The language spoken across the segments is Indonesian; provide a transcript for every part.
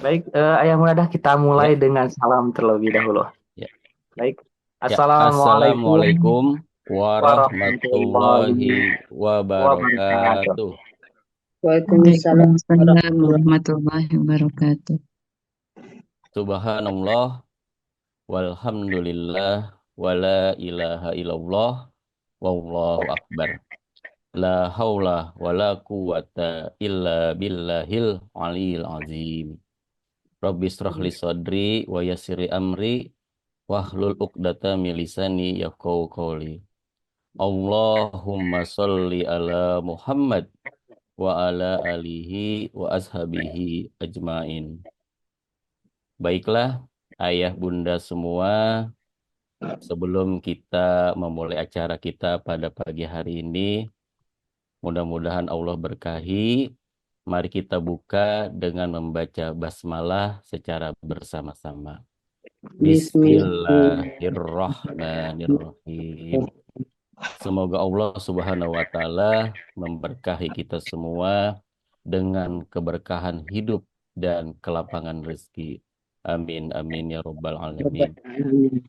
Baik, Ayah Munadah, kita mulai Ya, dengan salam terlebih dahulu. ya, Baik, ya. Assalamualaikum Assalamualaikum warahmatullahi warahmatullahi wabarakatuh. wabarakatuh. Waalaikumsalam Waalaikumsalam warahmatullahi warahmatullahi wabarakatuh. Subhanallah, walhamdulillah, wala ilaha illallah, wallahu akbar. La haula wala quwata illa billahil aliyil azim. Rabbi israh li sadri wa yassiri amri wahlul uqdata min lisani yafqahu qawli. Allahumma sholli ala Muhammad wa ala alihi wa ashabihi ajmain. Baiklah, ayah bunda semua, sebelum kita memulai acara kita pada pagi hari ini, mudah-mudahan Allah berkahi. Mari kita buka dengan membaca basmalah secara bersama-sama. Bismillahirrahmanirrahim. Semoga Allah Subhanahu wa taala memberkahi kita semua dengan keberkahan hidup dan kelapangan rezeki. Amin amin ya rabbal alamin. wabarakatuh.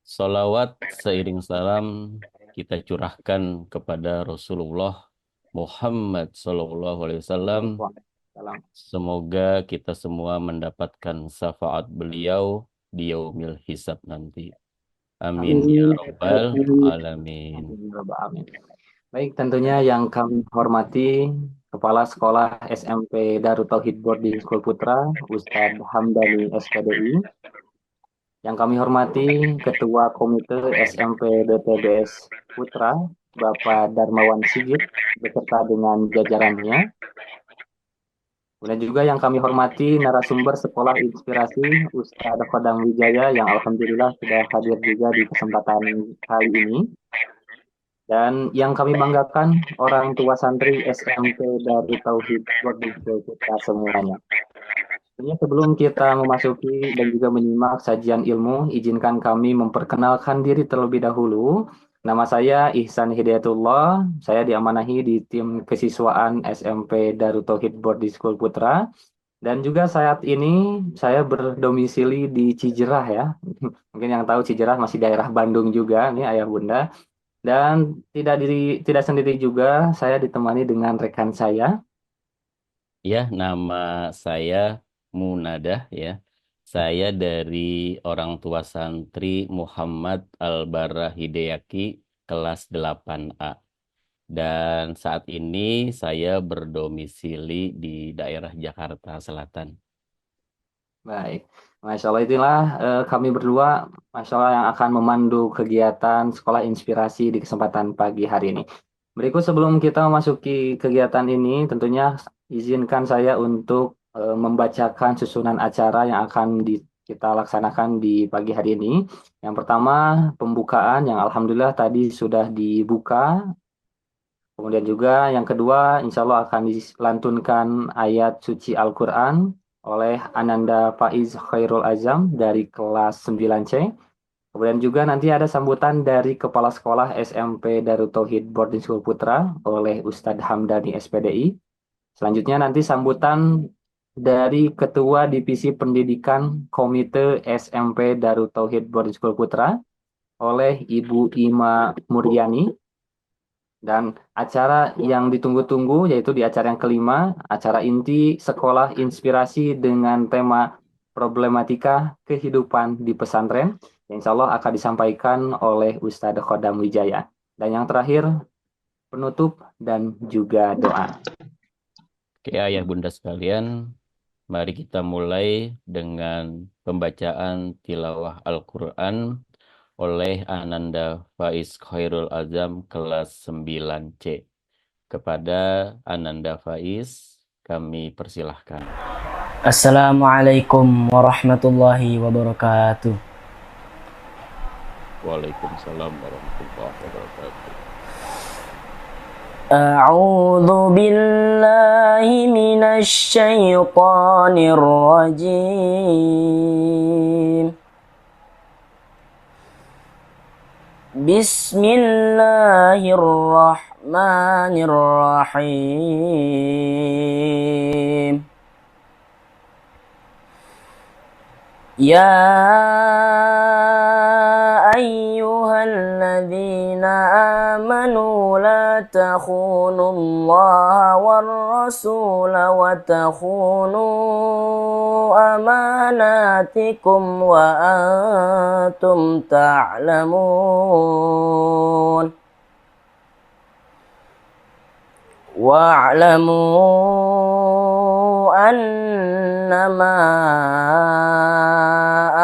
Salawat seiring salam kita curahkan kepada Rasulullah Muhammad sallallahu alaihi wasallam. Salam. Semoga kita semua mendapatkan syafaat beliau di yaumil hisab nanti. Amin ya Amin. rabbal alamin. Amin, ya Rabbal Alamin. Baik, tentunya yang kami hormati Kepala Sekolah SMP Darut Tauhid Boarding School Putra, Ustadz Hamdani SPDI. Yang kami hormati Ketua Komite SMP DTBS Putra, Bapak Darmawan Sigit, beserta dengan jajarannya. Kemudian juga yang kami hormati narasumber Sekolah Inspirasi Ustadz Khodam Wijaya yang alhamdulillah sudah hadir juga di kesempatan kali ini. Dan yang kami banggakan orang tua santri SMP dari Tauhid Boarding School Putra semuanya. Tentunya sebelum kita memasuki dan juga menyimak sajian ilmu, izinkan kami memperkenalkan diri terlebih dahulu. Nama saya Ihsan Hidayatullah, saya diamanahi di tim kesiswaan SMP Darut Tauhid Boarding School Putra. Dan juga saat ini saya berdomisili di Cijerah ya. Mungkin yang tahu Cijerah masih daerah Bandung juga nih Ayah Bunda. Dan tidak sendiri juga, saya ditemani dengan rekan saya. Ya, nama saya Munadah ya. Saya dari orang tua santri Muhammad Al-Bara Hidayaki kelas 8A. Dan saat ini saya berdomisili di daerah Jakarta Selatan. Baik, Masya Allah itulah kami berdua, Masya Allah yang akan memandu kegiatan sekolah inspirasi di kesempatan pagi hari ini. Berikut sebelum kita memasuki kegiatan ini, tentunya izinkan saya untuk membacakan susunan acara yang akan kita laksanakan di pagi hari ini. Yang pertama, pembukaan yang alhamdulillah tadi sudah dibuka. Kemudian juga yang kedua, insya Allah akan dilantunkan ayat suci Al-Quran oleh Ananda Faiz Khairul Azam dari kelas 9C. Kemudian juga nanti ada sambutan dari Kepala Sekolah SMP Darut Tauhid Boarding School Putra oleh Ustadz Hamdani SPDI. Selanjutnya nanti sambutan dari Ketua Divisi Pendidikan Komite SMP Darut Tauhid Boarding School Putra oleh Ibu Ima Muryani. Dan acara yang ditunggu-tunggu yaitu di acara yang kelima, acara inti Sekolah Inspirasi dengan tema Problematika Kehidupan di Pesantren, yang insya Allah akan disampaikan oleh Ustadz Khodam Wijaya. Dan yang terakhir, penutup dan juga doa. Oke, ayah bunda sekalian, mari kita mulai dengan pembacaan tilawah Al-Quran oleh Ananda Faiz Khairul Azam kelas 9C. Kepada Ananda Faiz, kami persilahkan. Assalamualaikum warahmatullahi wabarakatuh. Waalaikumsalam warahmatullahi wabarakatuh. A'udzu billahi minasy syaithanir rajim. Bismillahirrahmanirrahim. يا أيها الذين آمنوا لا تخونوا الله والرسول وتخونوا أماناتكم وأنتم تعلمون واعلموا أنما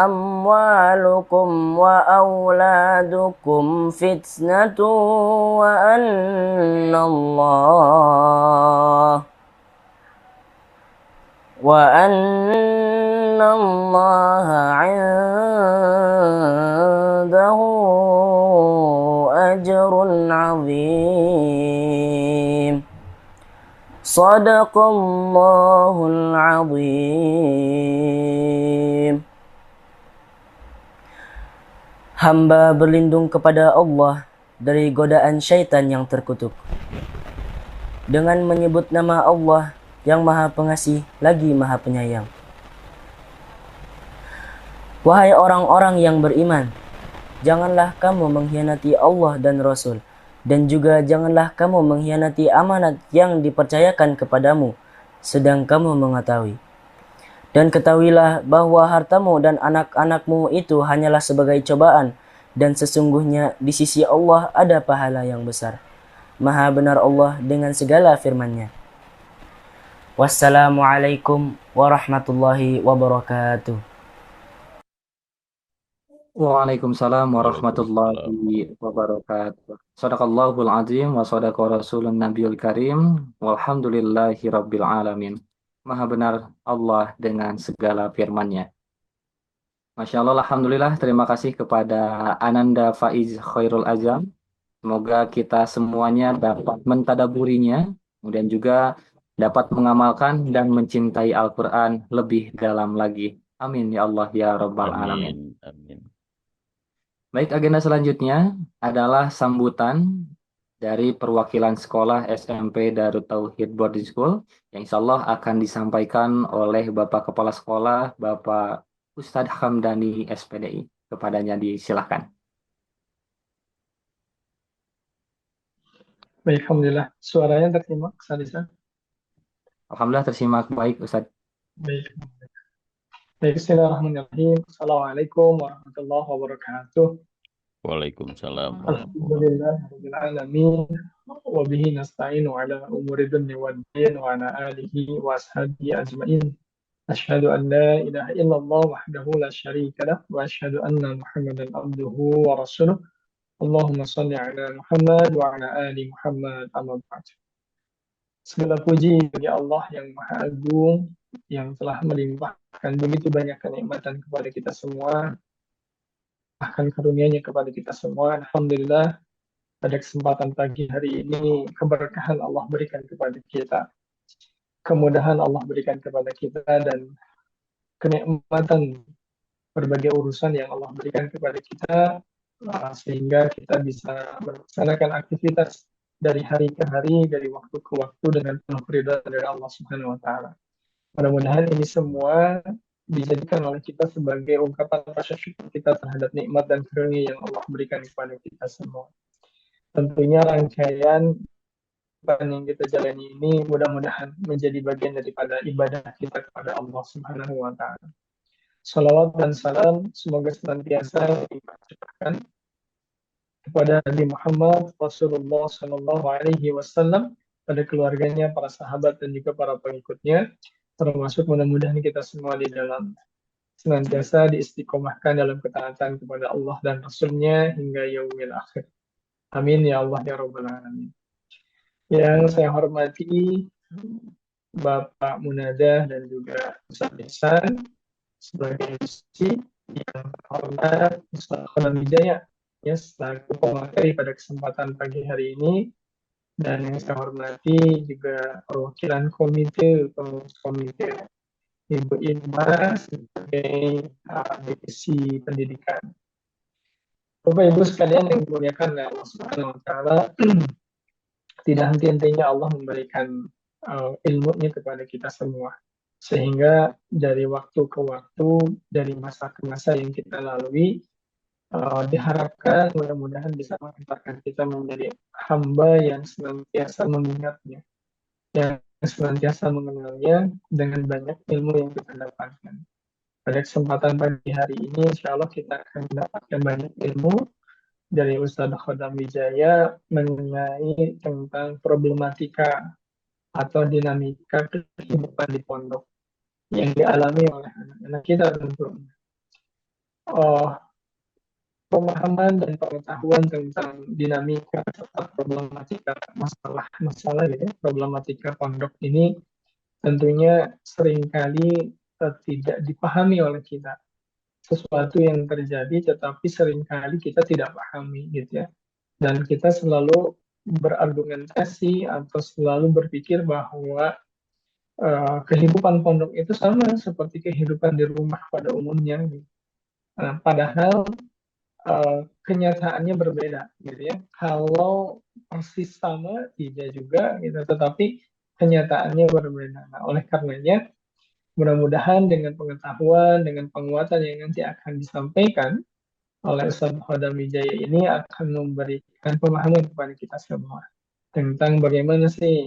أموالكم وأولادكم فتنة وأن الله عنده أجر عظيم صدق الله العظيم. Hamba berlindung kepada Allah dari godaan syaitan yang terkutuk dengan menyebut nama Allah yang Maha Pengasih lagi Maha Penyayang. Wahai orang-orang yang beriman, janganlah kamu mengkhianati Allah dan Rasul, dan juga janganlah kamu mengkhianati amanat yang dipercayakan kepadamu, sedang kamu mengetahui. Dan ketahuilah bahwa hartamu dan anak-anakmu itu hanyalah sebagai cobaan, dan sesungguhnya di sisi Allah ada pahala yang besar. Maha benar Allah dengan segala firman-Nya. Wassalamualaikum warahmatullahi wabarakatuh. Waalaikumsalam Waalaikumsalam. warahmatullahi wabarakatuh. Sadaqallahul azim wa sadaqa rasulun nabiyul karim. Walhamdulillahi rabbil alamin. Maha benar Allah dengan segala firman-Nya. Masya Allah, Alhamdulillah, terima kasih kepada Ananda Faiz Khairul Azam. Semoga kita semuanya dapat mentadaburinya, kemudian juga dapat mengamalkan dan mencintai Al-Quran lebih dalam lagi. Amin ya Allah ya Rabbal Alamin. Amin. Amin. Baik, agenda selanjutnya adalah sambutan dari perwakilan sekolah SMP Darut Tauhid Boarding School yang insya Allah akan disampaikan oleh Bapak Kepala Sekolah, Bapak Ustadz Hamdani SPDI. Kepadanya disilahkan. Baik, Alhamdulillah. Suaranya tersimak, Salisa? Alhamdulillah tersimak baik Ustadz. Baik. Baik, bismillahirrahmanirrahim. Assalamualaikum warahmatullahi wabarakatuh. Waalaikumsalam. Alhamdulillah, rabbil alamin. Wa bihi nasta'inu ala umuri dunya wad din wa ala alihi wa ashabihi ajma'in. Asyhadu an la ilaha illallah wahdahu la syarika lah wa asyhadu anna Muhammadan abduhu wa rasuluh. Allahumma shalli ala Muhammad wa ala ali Muhammad amma ba'd. Segala puji bagi Allah yang Maha Agung, yang telah melimpahkan begitu banyak kenikmatan kepada kita semua, bahkan karunia-Nya kepada kita semua. Alhamdulillah, pada kesempatan pagi hari ini, keberkahan Allah berikan kepada kita, kemudahan Allah berikan kepada kita, dan kenikmatan berbagai urusan yang Allah berikan kepada kita, sehingga kita bisa melaksanakan aktivitas dari hari ke hari, dari waktu ke waktu dengan penuh ridha dari Allah Subhanahu wa taala. Mudah-mudahan ini semua dijadikan oleh kita sebagai ungkapan rasa syukur kita terhadap nikmat dan karunia yang Allah berikan kepada kita semua. Tentunya rangkaian yang kita jalani ini mudah-mudahan menjadi bagian daripada ibadah kita kepada Allah Subhanahu wa taala. Salawat dan salam semoga senantiasa dicurahkan kepada Nabi Muhammad Rasulullah Sallallahu Alaihi Wasallam, pada keluarganya, para sahabat, dan juga para pengikutnya, termasuk mudah-mudahan kita semua di dalam senantiasa diistiqomahkan dalam ketaatan kepada Allah dan Rasulnya hingga yaumil akhir. Amin ya Allah ya Rabbal Alamin. Yang saya hormati Bapak Munadah dan juga Ustaz Ihsan sebagai MC, yang hormat Ustaz Khalam Wijaya ya selaku pemateri pada kesempatan pagi hari ini, dan yang saya hormati juga perwakilan komite Ibu Irma sebagai divisi pendidikan. Bapak Ibu sekalian yang dimuliakan oleh Allah Subhanahu wa taala, tidak henti-hentinya Allah memberikan ilmunya kepada kita semua. Sehingga dari waktu ke waktu, dari masa ke masa yang kita lalui, diharapkan mudah-mudahan bisa mengantarkan kita menjadi hamba yang senantiasa mengingatnya, yang senantiasa mengenalnya dengan banyak ilmu yang kita dapatkan. Pada kesempatan pagi hari ini, insya Allah kita akan mendapatkan banyak ilmu dari Ustadz Khodam Wijaya mengenai tentang problematika atau dinamika kehidupan di pondok yang dialami oleh anak-anak kita tentu. Oh, pemahaman dan pengetahuan tentang dinamika serta problematika masalah gitu ya, problematika pondok ini tentunya seringkali tidak dipahami oleh kita. Sesuatu yang terjadi tetapi seringkali kita tidak pahami gitu ya. Dan kita selalu berargumentasi atau selalu berpikir bahwa kehidupan pondok itu sama seperti kehidupan di rumah pada umumnya gitu. Nah, padahal kenyataannya berbeda gitu ya. Kalau persis sama tidak juga gitu, tetapi kenyataannya berbeda. Nah, oleh karenanya mudah-mudahan dengan pengetahuan, dengan penguatan yang nanti akan disampaikan oleh Ustaz Khodam Wijaya ini akan memberikan pemahaman kepada kita semua tentang bagaimana sih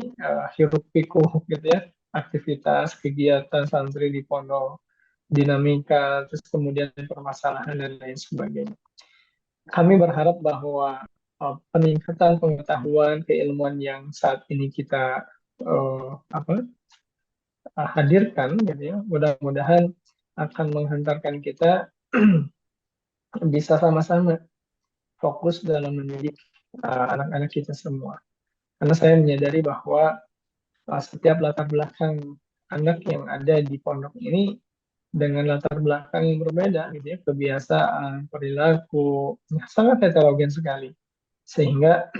hiruk pikuk gitu ya, aktivitas kegiatan santri di pondok, dinamika, terus kemudian permasalahan dan lain sebagainya. Kami berharap bahwa peningkatan pengetahuan keilmuan yang saat ini kita hadirkan gitu ya, mudah-mudahan akan menghantarkan kita bisa sama-sama fokus dalam mendidik anak-anak kita semua. Karena saya menyadari bahwa setiap latar belakang anak yang ada di pondok ini dengan latar belakang yang berbeda gitu ya, kebiasaan, perilaku, sangat heterogen sekali. Sehingga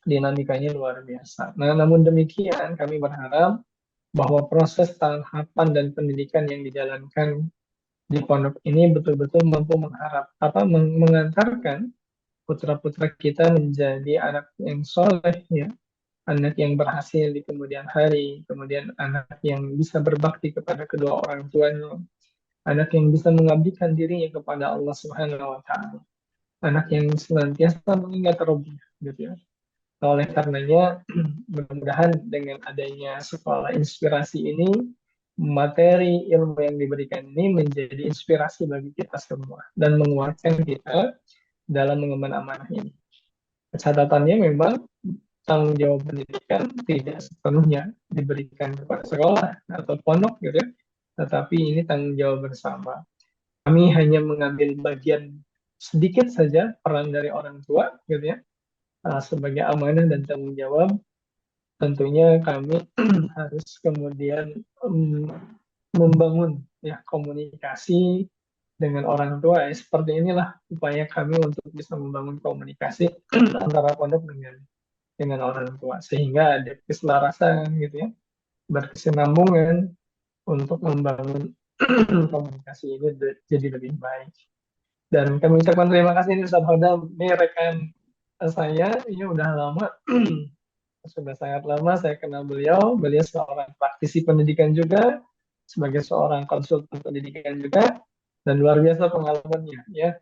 dinamikanya luar biasa. Nah, namun demikian kami berharap bahwa proses tahapan dan pendidikan yang dijalankan di pondok ini betul-betul mampu mengantarkan putra-putra kita menjadi anak yang soleh ya, anak yang berhasil di kemudian hari, kemudian anak yang bisa berbakti kepada kedua orang tuanya, anak yang bisa mengabdikan dirinya kepada Allah Subhanahu wa taala, anak yang senantiasa mengingat Rabbnya gitu ya. Oleh karenanya mudah-mudahan dengan adanya sekolah inspirasi ini, materi ilmu yang diberikan ini menjadi inspirasi bagi kita semua dan menguatkan kita dalam mengemban amanah ini. Catatannya memang tanggung jawab pendidikan tidak sepenuhnya diberikan kepada sekolah atau pondok gitu ya, tetapi ini tanggung jawab bersama. Kami hanya mengambil bagian sedikit saja peran dari orang tua gitu ya, sebagai amanah dan tanggung jawab. Tentunya kami harus kemudian membangun ya komunikasi dengan orang tua. Seperti inilah upaya kami untuk bisa membangun komunikasi antara pondok dengan orang tua sehingga ada keselarasan gitu ya, berkesinambungan untuk membangun komunikasi ini jadi lebih baik. Dan kami ucapkan terima kasih ini Ustaz Hodam, ini rekan saya, ini udah lama, sudah sangat lama saya kenal beliau. Beliau seorang praktisi pendidikan juga, sebagai seorang konsultan pendidikan juga, dan luar biasa pengalamannya ya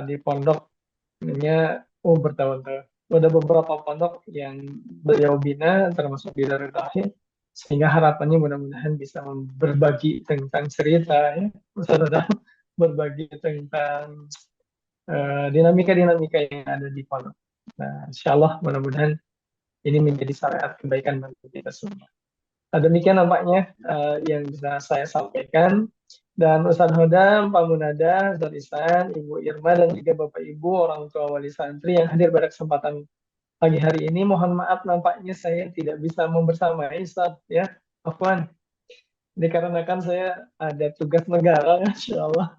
di pondoknya bertahun-tahun. Ada beberapa pondok yang beliau bina, termasuk di Darul Tauhid, sehingga harapannya mudah-mudahan bisa berbagi tentang cerita, ya, berbagi tentang dinamika-dinamika yang ada di pondok. Nah, insya Allah mudah-mudahan ini menjadi syariat kebaikan bagi kita semua. Nah, demikian nampaknya yang bisa saya sampaikan. Dan Ustadz Hodam, Pak Munada, Ustadz Ihsan, Ibu Irma, dan juga Bapak Ibu, orang tua wali santri yang hadir pada kesempatan pagi hari ini. Mohon maaf nampaknya saya tidak bisa membersamai Ustadz ya. Afwan. Dikarenakan saya ada tugas negara, Insya Allah.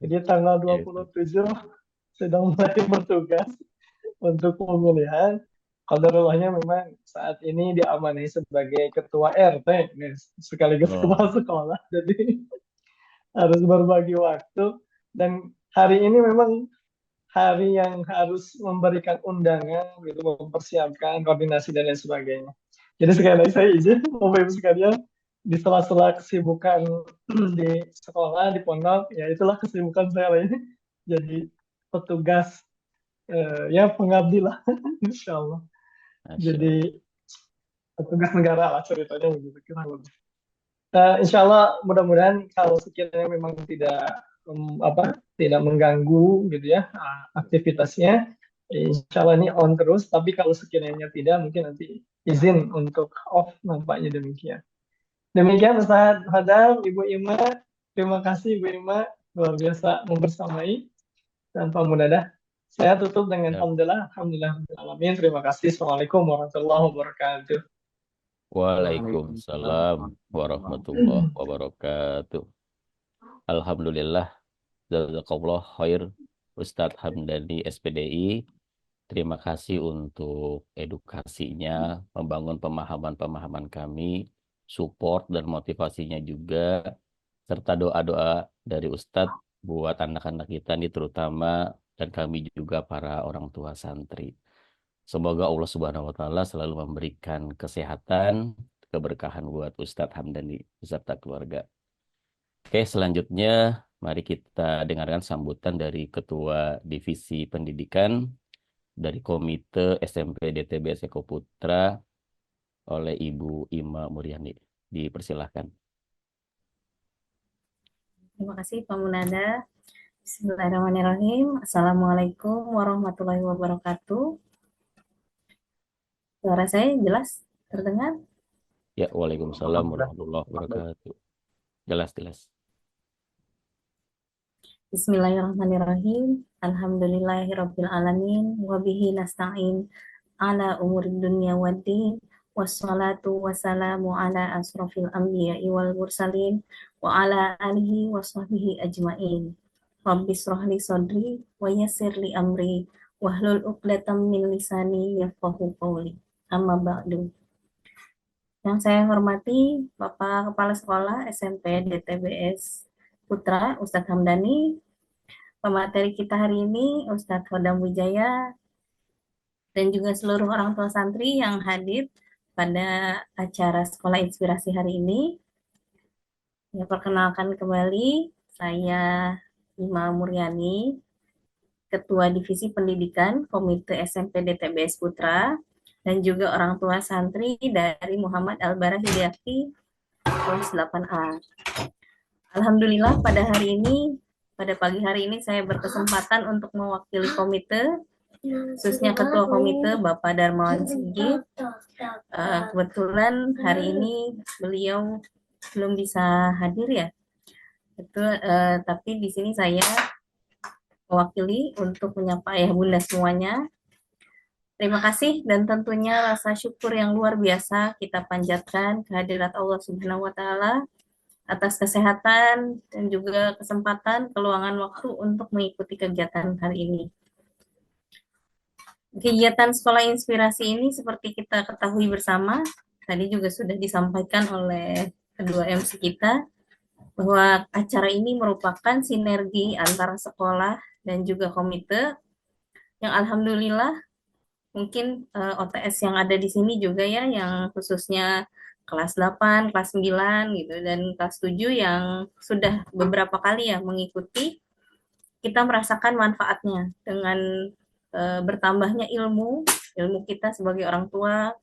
Jadi tanggal 27 sedang mulai bertugas untuk pemilihan. Qadarulahnya memang saat ini diamanai sebagai ketua RT, sekaligus kepala sekolah. Jadi harus berbagi waktu. Dan hari ini memang hari yang harus memberikan undangan, gitu, mempersiapkan koordinasi dan lain sebagainya. Jadi sekali lagi saya izin, Bapak Ibu sekalian, di sela-sela kesibukan di sekolah, di pondok, ya itulah kesibukan saya lah ini. Jadi petugas, ya pengabdi lah, insya Allah. Masya Allah. Jadi petugas negara lah ceritanya begitu kira lebih. Insya Allah mudah-mudahan kalau sekiranya memang tidak mengganggu gitu ya aktivitasnya, insya Allah ini on terus. Tapi kalau sekiranya tidak, mungkin nanti izin untuk off nampaknya demikian. Demikian Ustaz Hadam, Ibu Ima, terima kasih Ibu Ima luar biasa membersamai dan Pak Mudadah. Saya tutup dengan Ya. alhamdulillah, alamin. Terima kasih. Assalamualaikum warahmatullahi wabarakatuh. Waalaikumsalam warahmatullahi wabarakatuh. Alhamdulillah, jazakallah khair Ustadz Hamdani SPDI. Terima kasih untuk edukasinya, membangun pemahaman-pemahaman kami, support dan motivasinya juga, serta doa-doa dari Ustadz buat anak-anak kita nih terutama, dan kami juga para orang tua santri. Semoga Allah Subhanahu wa Ta'ala selalu memberikan kesehatan, keberkahan buat Ustadz Hamdani beserta keluarga. Oke, selanjutnya mari kita dengarkan sambutan dari Ketua Divisi Pendidikan dari Komite SMP DTBS Eko Putra oleh Ibu Ima Muryani. Dipersilahkan. Terima kasih Pak Munada. Bismillahirrahmanirrahim. Assalamualaikum warahmatullahi wabarakatuh. Suara saya jelas terdengar? Ya, waalaikumsalam warahmatullahi wabarakatuh. Jelas. Bismillahirrahmanirrahim. Alhamdulillahirabbil alamin wa bihi nasta'in ala umurid dunya waddin. Wassalatu wassalamu ala asrofil anbiya'i wal mursalin wa ala alihi wa sahbihi ajmain. Rabbi shrahli sadri wa yassir li amri wahlul 'uqdatam min lisani yafqahu qawli. Amma ba'du. Yang saya hormati Bapak Kepala Sekolah SMP DTBS Putra Ustadz Hamdani, pemateri kita hari ini Ustadz Hodam Wijaya, dan juga seluruh orang tua santri yang hadir pada acara Sekolah Inspirasi hari ini. Ya, perkenalkan kembali, saya Ima Muryani, Ketua Divisi Pendidikan Komite SMP DTBS Putra, dan juga orang tua santri dari Muhammad Al-Bara Hidayati kelas 8A. Alhamdulillah pada pagi hari ini saya berkesempatan untuk mewakili komite, khususnya Ketua Komite Bapak Darmawan Sigit. Kebetulan hari ini beliau belum bisa hadir ya, tapi di sini saya mewakili untuk menyapa ayah bunda semuanya. Terima kasih dan tentunya rasa syukur yang luar biasa kita panjatkan kehadirat Allah Subhanahu wa Ta'ala atas kesehatan dan juga kesempatan keluangan waktu untuk mengikuti kegiatan hari ini. Kegiatan Sekolah Inspirasi ini seperti kita ketahui bersama, tadi juga sudah disampaikan oleh kedua MC kita, bahwa acara ini merupakan sinergi antara sekolah dan juga komite, yang alhamdulillah mungkin OTS yang ada di sini juga ya, yang khususnya kelas 8, kelas 9 gitu, dan kelas 7 yang sudah beberapa kali ya mengikuti, kita merasakan manfaatnya dengan bertambahnya ilmu kita sebagai orang tua,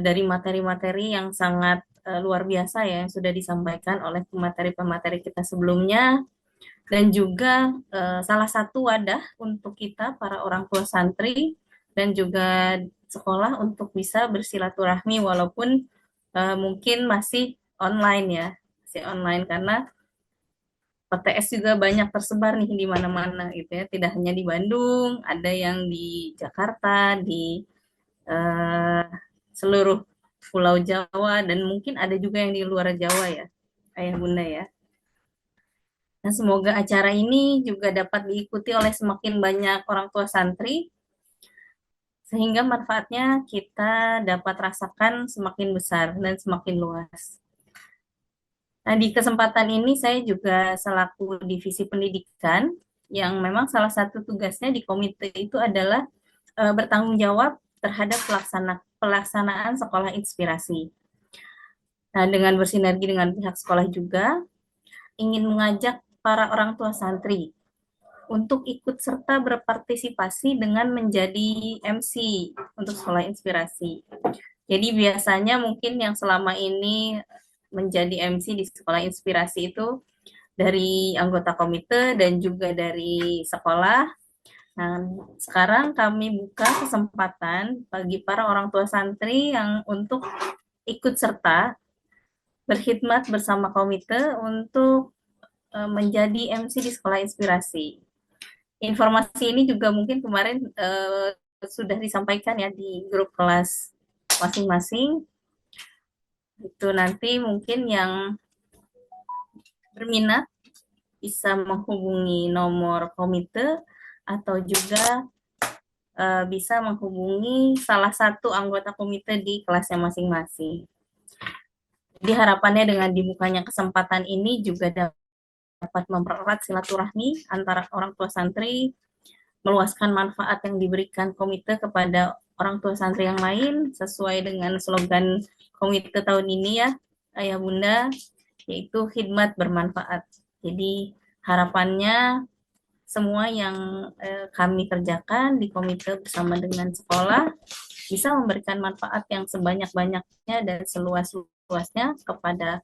dari materi-materi yang sangat luar biasa ya, yang sudah disampaikan oleh pemateri-pemateri kita sebelumnya, dan juga salah satu wadah untuk kita para orang tua santri dan juga sekolah untuk bisa bersilaturahmi walaupun mungkin masih online karena PTS juga banyak tersebar nih di mana-mana gitu ya, tidak hanya di Bandung, ada yang di Jakarta, di seluruh Pulau Jawa, dan mungkin ada juga yang di luar Jawa ya, ayah bunda ya. Nah, semoga acara ini juga dapat diikuti oleh semakin banyak orang tua santri, sehingga manfaatnya kita dapat rasakan semakin besar dan semakin luas. Nah, di kesempatan ini saya juga selaku Divisi Pendidikan, yang memang salah satu tugasnya di komite itu adalah bertanggung jawab terhadap pelaksanaan Sekolah Inspirasi. Nah, dengan bersinergi dengan pihak sekolah juga, ingin mengajak para orang tua santri untuk ikut serta berpartisipasi dengan menjadi MC untuk sekolah inspirasi. Jadi biasanya mungkin yang selama ini menjadi MC di sekolah inspirasi itu dari anggota komite dan juga dari sekolah. Nah, sekarang kami buka kesempatan bagi para orang tua santri yang untuk ikut serta berkhidmat bersama komite untuk menjadi MC di sekolah inspirasi. Informasi ini juga mungkin kemarin sudah disampaikan ya di grup kelas masing-masing. Itu nanti mungkin yang berminat bisa menghubungi nomor komite atau juga bisa menghubungi salah satu anggota komite di kelasnya masing-masing. Jadi harapannya dengan dibukanya kesempatan ini juga dapat mempererat silaturahmi antara orang tua santri, meluaskan manfaat yang diberikan komite kepada orang tua santri yang lain sesuai dengan slogan komite tahun ini ya, Ayah Bunda, yaitu khidmat bermanfaat. Jadi harapannya semua yang kami kerjakan di komite bersama dengan sekolah bisa memberikan manfaat yang sebanyak-banyaknya dan seluas-luasnya kepada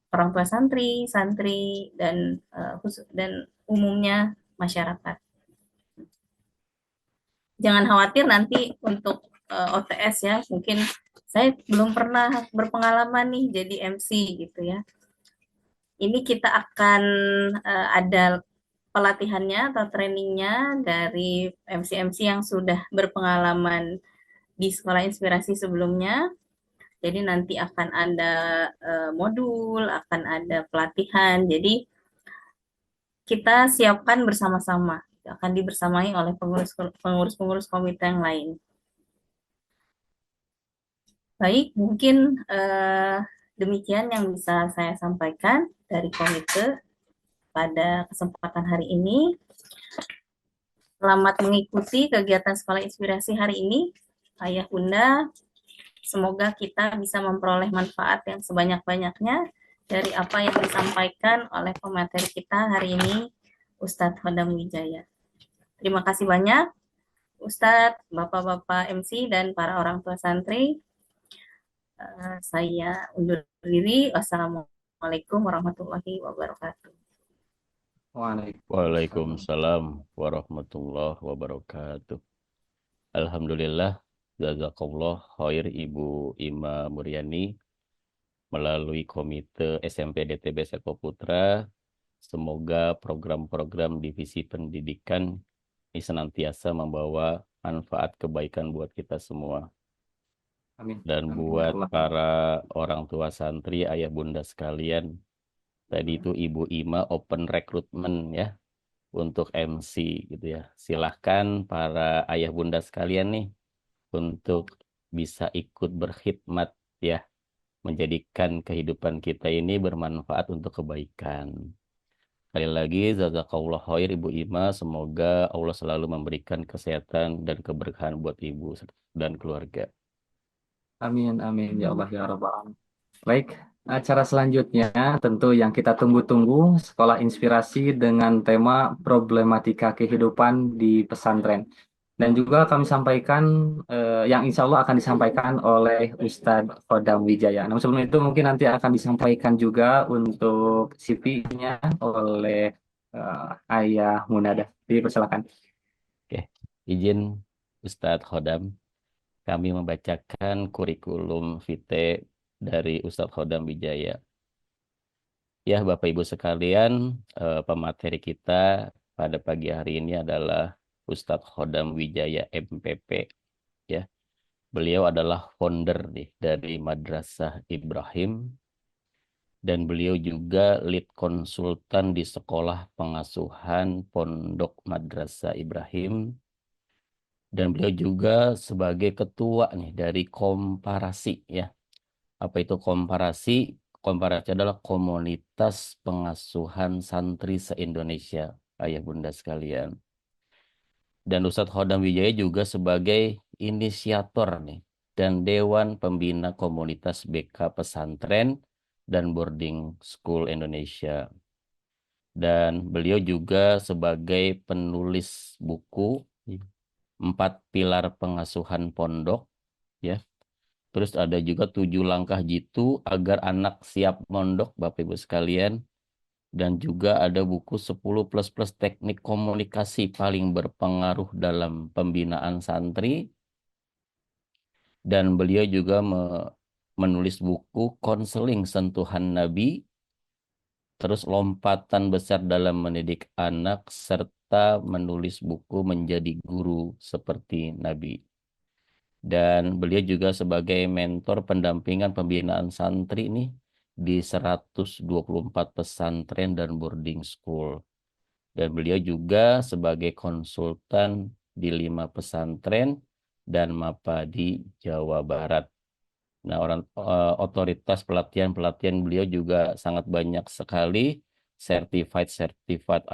orang tua santri, santri dan umumnya masyarakat. Jangan khawatir nanti untuk OTS ya, mungkin saya belum pernah berpengalaman nih jadi MC gitu ya. Ini kita akan ada pelatihannya atau trainingnya dari MC-MC yang sudah berpengalaman di sekolah inspirasi sebelumnya. Jadi nanti akan ada modul, akan ada pelatihan. Jadi kita siapkan bersama-sama. Akan dibersamai oleh pengurus-pengurus komite yang lain. Baik, mungkin demikian yang bisa saya sampaikan dari komite pada kesempatan hari ini. Selamat mengikuti kegiatan Sekolah Inspirasi hari ini, Ayah Bunda. Semoga kita bisa memperoleh manfaat yang sebanyak-banyaknya dari apa yang disampaikan oleh pemateri kita hari ini, Ustadz Hodam Wijaya. Terima kasih banyak, Ustadz, Bapak-Bapak MC, dan para orang tua santri. Saya undur diri. Wassalamualaikum warahmatullahi wabarakatuh. Waalaikumsalam warahmatullahi wabarakatuh. Alhamdulillah, jazakallah khair Ibu Ima Muryani melalui Komite SMP DTB Seko Putra. Semoga program-program divisi pendidikan ini senantiasa membawa manfaat kebaikan buat kita semua. Amin. Dan Amin. buat Allah. para orang tua santri, ayah bunda sekalian, tadi itu Ibu Ima open recruitment ya untuk MC gitu ya. Silahkan para ayah bunda sekalian nih untuk bisa ikut berkhidmat ya, menjadikan kehidupan kita ini bermanfaat untuk kebaikan. Sekali lagi, jazakallah khair Ibu Ima. Semoga Allah selalu memberikan kesehatan dan keberkahan buat Ibu dan keluarga. Amin, amin, ya Allah, ya Rabbal Alamin. Baik, acara selanjutnya tentu yang kita tunggu-tunggu, Sekolah Inspirasi dengan tema problematika kehidupan di pesantren. Dan juga kami sampaikan yang insya Allah akan disampaikan oleh Ustadz Kodam Wijaya. Namun sebelum itu mungkin nanti akan disampaikan juga untuk CV-nya oleh Ayah Munada. Dipersilakan. Oke, izin Ustadz Khodam, kami membacakan kurikulum vitae dari Ustadz Khodam Wijaya. Ya, Bapak Ibu sekalian, pemateri kita pada pagi hari ini adalah Ustadz Khodam Wijaya MPP. Ya, beliau adalah founder nih dari Madrasah Ibrahim dan beliau juga lead konsultan di Sekolah Pengasuhan Pondok Madrasah Ibrahim. Dan beliau juga sebagai ketua nih dari Komparasi ya. Apa itu Komparasi? Komparasi adalah komunitas pengasuhan santri se-Indonesia, ayah bunda sekalian. Dan Ustadz Khodam Wijaya juga sebagai inisiator nih dan Dewan Pembina Komunitas BK Pesantren dan Boarding School Indonesia. Dan beliau juga sebagai penulis buku Empat Pilar Pengasuhan Pondok, ya. Terus ada juga 7 langkah jitu agar anak siap mondok, Bapak Ibu sekalian. Dan juga ada buku 10 plus plus teknik komunikasi paling berpengaruh dalam pembinaan santri. Dan beliau juga menulis buku Konseling Sentuhan Nabi, terus Lompatan Besar dalam Mendidik Anak, serta menulis buku Menjadi Guru Seperti Nabi. Dan beliau juga sebagai mentor pendampingan pembinaan santri nih di 124 pesantren dan boarding school. Dan beliau juga sebagai konsultan di 5 pesantren dan MAPA di Jawa Barat. Nah, otoritas pelatihan-pelatihan beliau juga sangat banyak sekali. Certified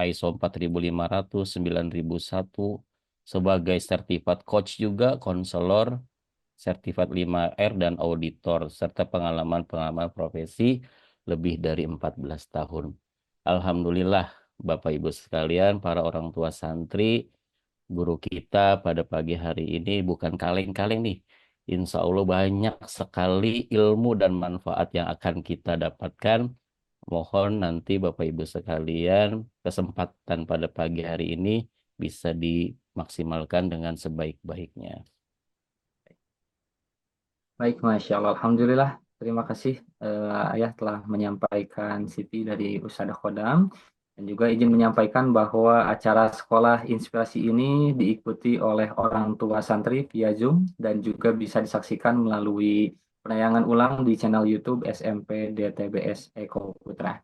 ISO 4500, 9001, sebagai certified coach juga, konselor, sertifikat 5R dan auditor, serta pengalaman-pengalaman profesi lebih dari 14 tahun. Alhamdulillah, Bapak Ibu sekalian, para orang tua santri, guru kita pada pagi hari ini bukan kaleng-kaleng nih. Insya Allah banyak sekali ilmu dan manfaat yang akan kita dapatkan. Mohon nanti Bapak Ibu sekalian, kesempatan pada pagi hari ini bisa dimaksimalkan dengan sebaik-baiknya. Baik, Masya Allah. Alhamdulillah. Terima kasih Ayah telah menyampaikan Siti dari Ustadzah Khodam. Dan juga izin menyampaikan bahwa acara sekolah inspirasi ini diikuti oleh orang tua santri via Zoom dan juga bisa disaksikan melalui penayangan ulang di channel YouTube SMP DTBS Eko Putra.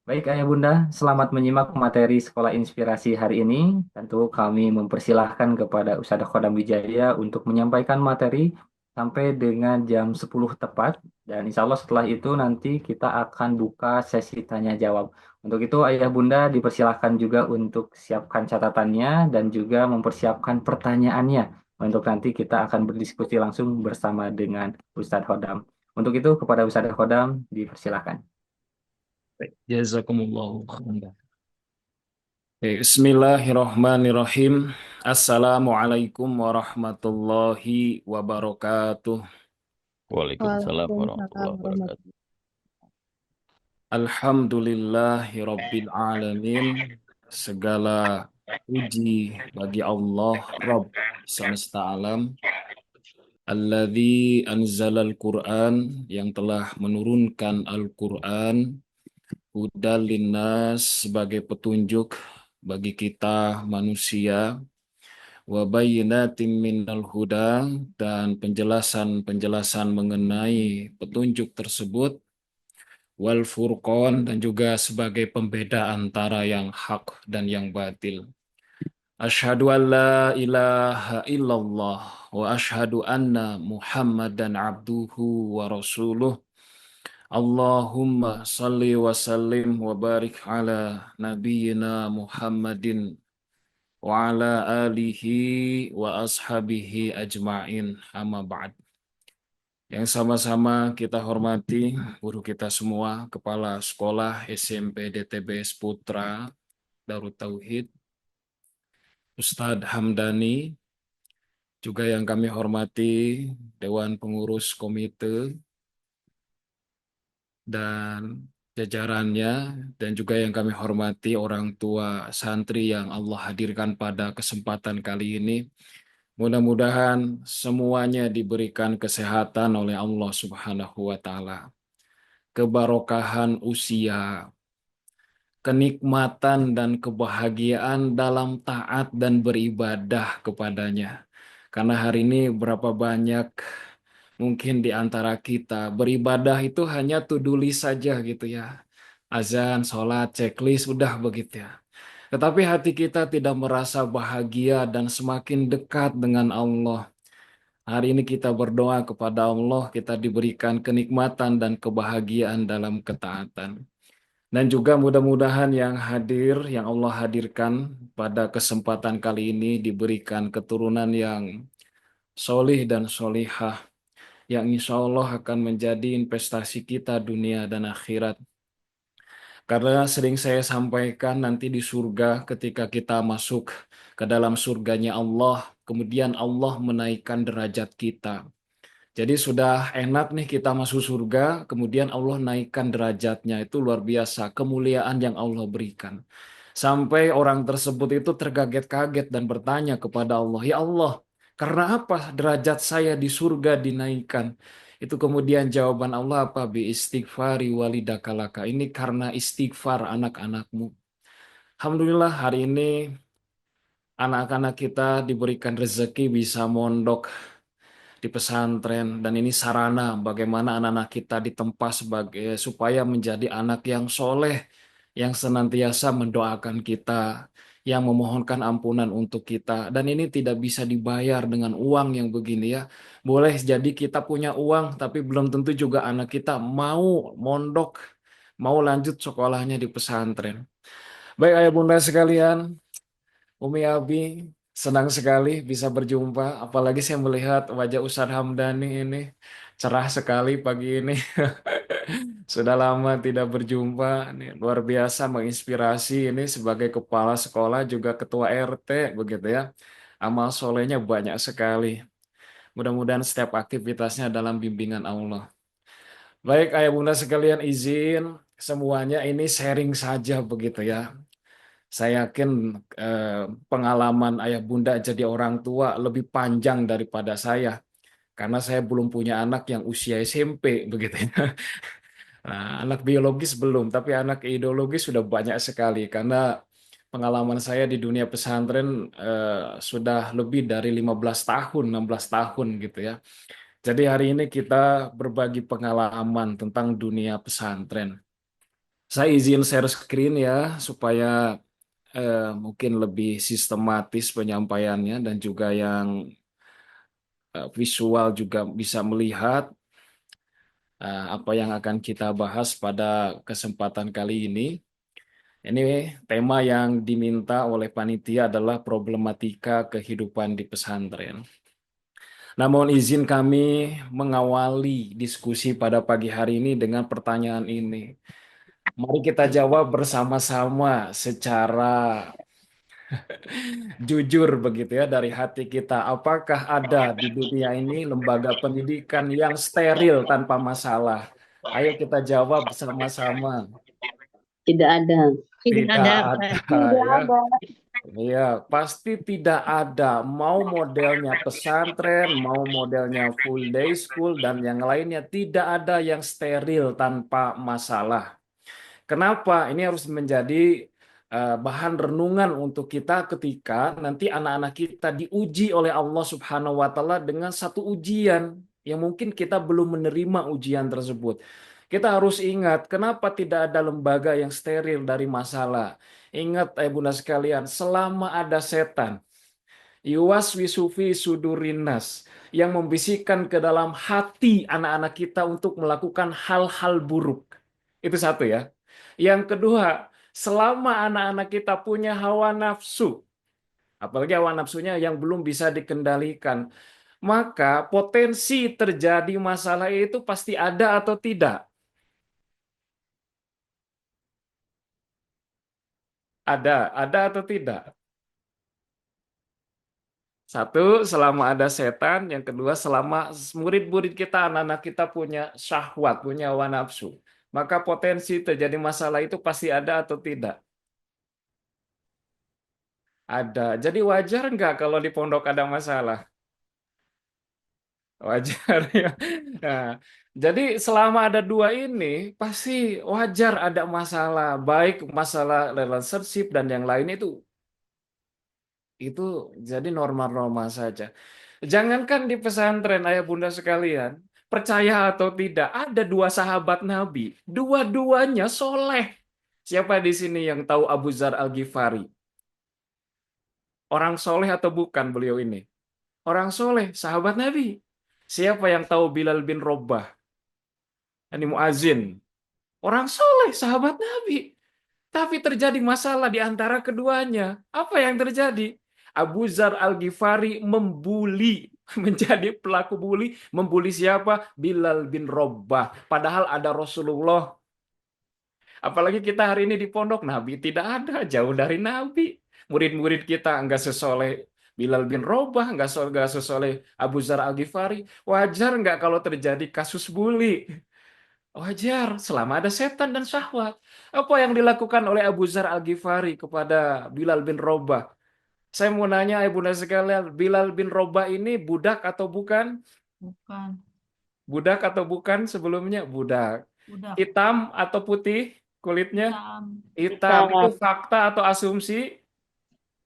Baik Ayah Bunda, selamat menyimak materi sekolah inspirasi hari ini. Tentu kami mempersilahkan kepada Ustadzah Khodam Wijaya untuk menyampaikan materi sampai dengan jam 10 tepat. Dan insya Allah setelah itu nanti kita akan buka sesi tanya jawab. Untuk itu Ayah Bunda dipersilahkan juga untuk siapkan catatannya dan juga mempersiapkan pertanyaannya. Untuk nanti kita akan berdiskusi langsung bersama dengan Ustadz Khodam. Untuk itu kepada Ustadz Khodam dipersilahkan. Jazakumullahu khairan. Bismillahirrahmanirrahim. Assalamualaikum warahmatullahi wabarakatuh. Waalaikumsalam warahmatullahi wabarakatuh. Alhamdulillahi rabbil alamin. Segala puji bagi Allah Rabb semesta alam. Alladzi anzalal Qur'an, yang telah menurunkan Al-Qur'an, hudal linnas, sebagai petunjuk bagi kita manusia, wa bayyinatin minal huda, dan penjelasan-penjelasan mengenai petunjuk tersebut, wal furqan, dan juga sebagai pembeda antara yang hak dan yang batil. Asyhadu an la ilaha illallah wa asyhadu anna Muhammadan abduhu wa rasuluh. Allahumma salli wa sallim wa barik ala nabiyyina Muhammadin wa ala alihi wa ashabihi ajma'in, amma ba'd. Yang sama-sama kita hormati guru kita semua, Kepala Sekolah SMP DTBS Putra Darut Tauhid, Ustadz Hamdani, juga yang kami hormati Dewan Pengurus Komite dan jajarannya, dan juga yang kami hormati orang tua santri yang Allah hadirkan pada kesempatan kali ini. Mudah-mudahan semuanya diberikan kesehatan oleh Allah Subhanahu wa Ta'ala, kebarokahan usia, kenikmatan dan kebahagiaan dalam taat dan beribadah kepadanya. Karena hari ini berapa banyak mungkin di antara kita beribadah itu hanya to-do list saja gitu ya. Azan, sholat, checklist, udah begitu ya. Tetapi hati kita tidak merasa bahagia dan semakin dekat dengan Allah. Hari ini kita berdoa kepada Allah, kita diberikan kenikmatan dan kebahagiaan dalam ketaatan. Dan juga mudah-mudahan yang hadir, yang Allah hadirkan pada kesempatan kali ini, diberikan keturunan yang solih dan solihah, yang insya Allah akan menjadi investasi kita dunia dan akhirat. Karena sering saya sampaikan nanti di surga ketika kita masuk ke dalam surganya Allah, kemudian Allah menaikkan derajat kita. Jadi sudah enak nih kita masuk surga, kemudian Allah naikkan derajatnya. Itu luar biasa, kemuliaan yang Allah berikan. Sampai orang tersebut itu terkaget-kaget dan bertanya kepada Allah, "Ya Allah, karena apa derajat saya di surga dinaikkan?" Itu kemudian jawaban Allah apa? Bi istighfari walidakalaka. Ini karena istighfar anak-anakmu. Alhamdulillah hari ini anak-anak kita diberikan rezeki bisa mondok di pesantren dan ini sarana bagaimana anak-anak kita ditempa sebagai supaya menjadi anak yang soleh yang senantiasa mendoakan kita yang memohonkan ampunan untuk kita dan ini tidak bisa dibayar dengan uang yang begini ya boleh jadi kita punya uang tapi belum tentu juga anak kita mau mondok mau lanjut sekolahnya di pesantren. Baik ayah bunda sekalian, Umi Abi, senang sekali bisa berjumpa. Apalagi saya melihat wajah Ustadz Hamdani ini cerah sekali pagi ini. Sudah lama tidak berjumpa. Ini luar biasa menginspirasi ini sebagai kepala sekolah juga ketua RT begitu ya. Amal solehnya banyak sekali. Mudah-mudahan setiap aktivitasnya dalam bimbingan Allah. Baik ayah bunda sekalian izin semuanya ini sharing saja begitu ya. Saya yakin pengalaman ayah bunda jadi orang tua lebih panjang daripada saya. Karena saya belum punya anak yang usia SMP begitu ya. Nah, anak biologis belum, tapi anak ideologis sudah banyak sekali. Karena pengalaman saya di dunia pesantren sudah lebih dari 15 tahun, 16 tahun gitu ya. Jadi hari ini kita berbagi pengalaman tentang dunia pesantren. Saya izin share screen ya, supaya mungkin lebih sistematis penyampaiannya dan juga yang visual juga bisa melihat apa yang akan kita bahas pada kesempatan kali ini. Ini tema yang diminta oleh panitia adalah problematika kehidupan di pesantren. Namun izin kami mengawali diskusi pada pagi hari ini dengan pertanyaan ini. Mari kita jawab bersama-sama secara jujur begitu ya dari hati kita. Apakah ada di dunia ini lembaga pendidikan yang steril tanpa masalah? Ayo kita jawab bersama-sama. Tidak ada. Tidak Tidak ada, ada Tidak ya. ada. Iya, pasti tidak ada. Mau modelnya pesantren, mau modelnya full day school dan yang lainnya tidak ada yang steril tanpa masalah. Kenapa? Ini harus menjadi bahan renungan untuk kita ketika nanti anak-anak kita diuji oleh Allah Subhanahu wa taala dengan satu ujian yang mungkin kita belum menerima ujian tersebut. Kita harus ingat kenapa tidak ada lembaga yang steril dari masalah. Ingat bunda sekalian, selama ada setan, yuwaswisu fi sudurinas yang membisikkan ke dalam hati anak-anak kita untuk melakukan hal-hal buruk. Itu satu ya. Yang kedua, selama anak-anak kita punya hawa nafsu, apalagi hawa nafsunya yang belum bisa dikendalikan, maka potensi terjadi masalah itu pasti ada atau tidak? Ada atau tidak? Satu, selama ada setan. Yang kedua, selama murid-murid kita, anak-anak kita punya syahwat, punya hawa nafsu. Maka potensi terjadi masalah itu pasti ada atau tidak? Ada. Jadi wajar nggak kalau di pondok ada masalah? Wajar ya. Nah, jadi selama ada dua ini, pasti wajar ada masalah. Baik masalah relationship dan yang lain itu jadi normal-normal saja. Jangankan di pesantren, ayah bunda sekalian, percaya atau tidak, ada dua sahabat Nabi, dua-duanya soleh. Siapa di sini yang tahu Abu Dzar Al-Ghifari? Orang soleh atau bukan beliau ini? Orang soleh, sahabat Nabi. Siapa yang tahu Bilal bin Robah? Ini muazin. Orang soleh, sahabat Nabi. Tapi terjadi masalah di antara keduanya. Apa yang terjadi? Abu Dzar Al-Ghifari membuli menjadi pelaku bully. Membuli siapa? Bilal bin Robah. Padahal ada Rasulullah. Apalagi kita hari ini di pondok, Nabi tidak ada, jauh dari Nabi. Murid-murid kita enggak sesoleh Bilal bin Robah, enggak sesoleh Abu Zar Al-Ghifari. Wajar enggak kalau terjadi kasus bully? Wajar, selama ada setan dan syahwat. Apa yang dilakukan oleh Abu Zar Al-Ghifari kepada Bilal bin Robah? Saya mau nanya, Ibunda sekalian, Bilal bin Robah ini budak atau bukan? Bukan. Budak atau bukan sebelumnya? Budak. Budak. Hitam atau putih kulitnya? Hitam. Hitam. Itu fakta atau asumsi?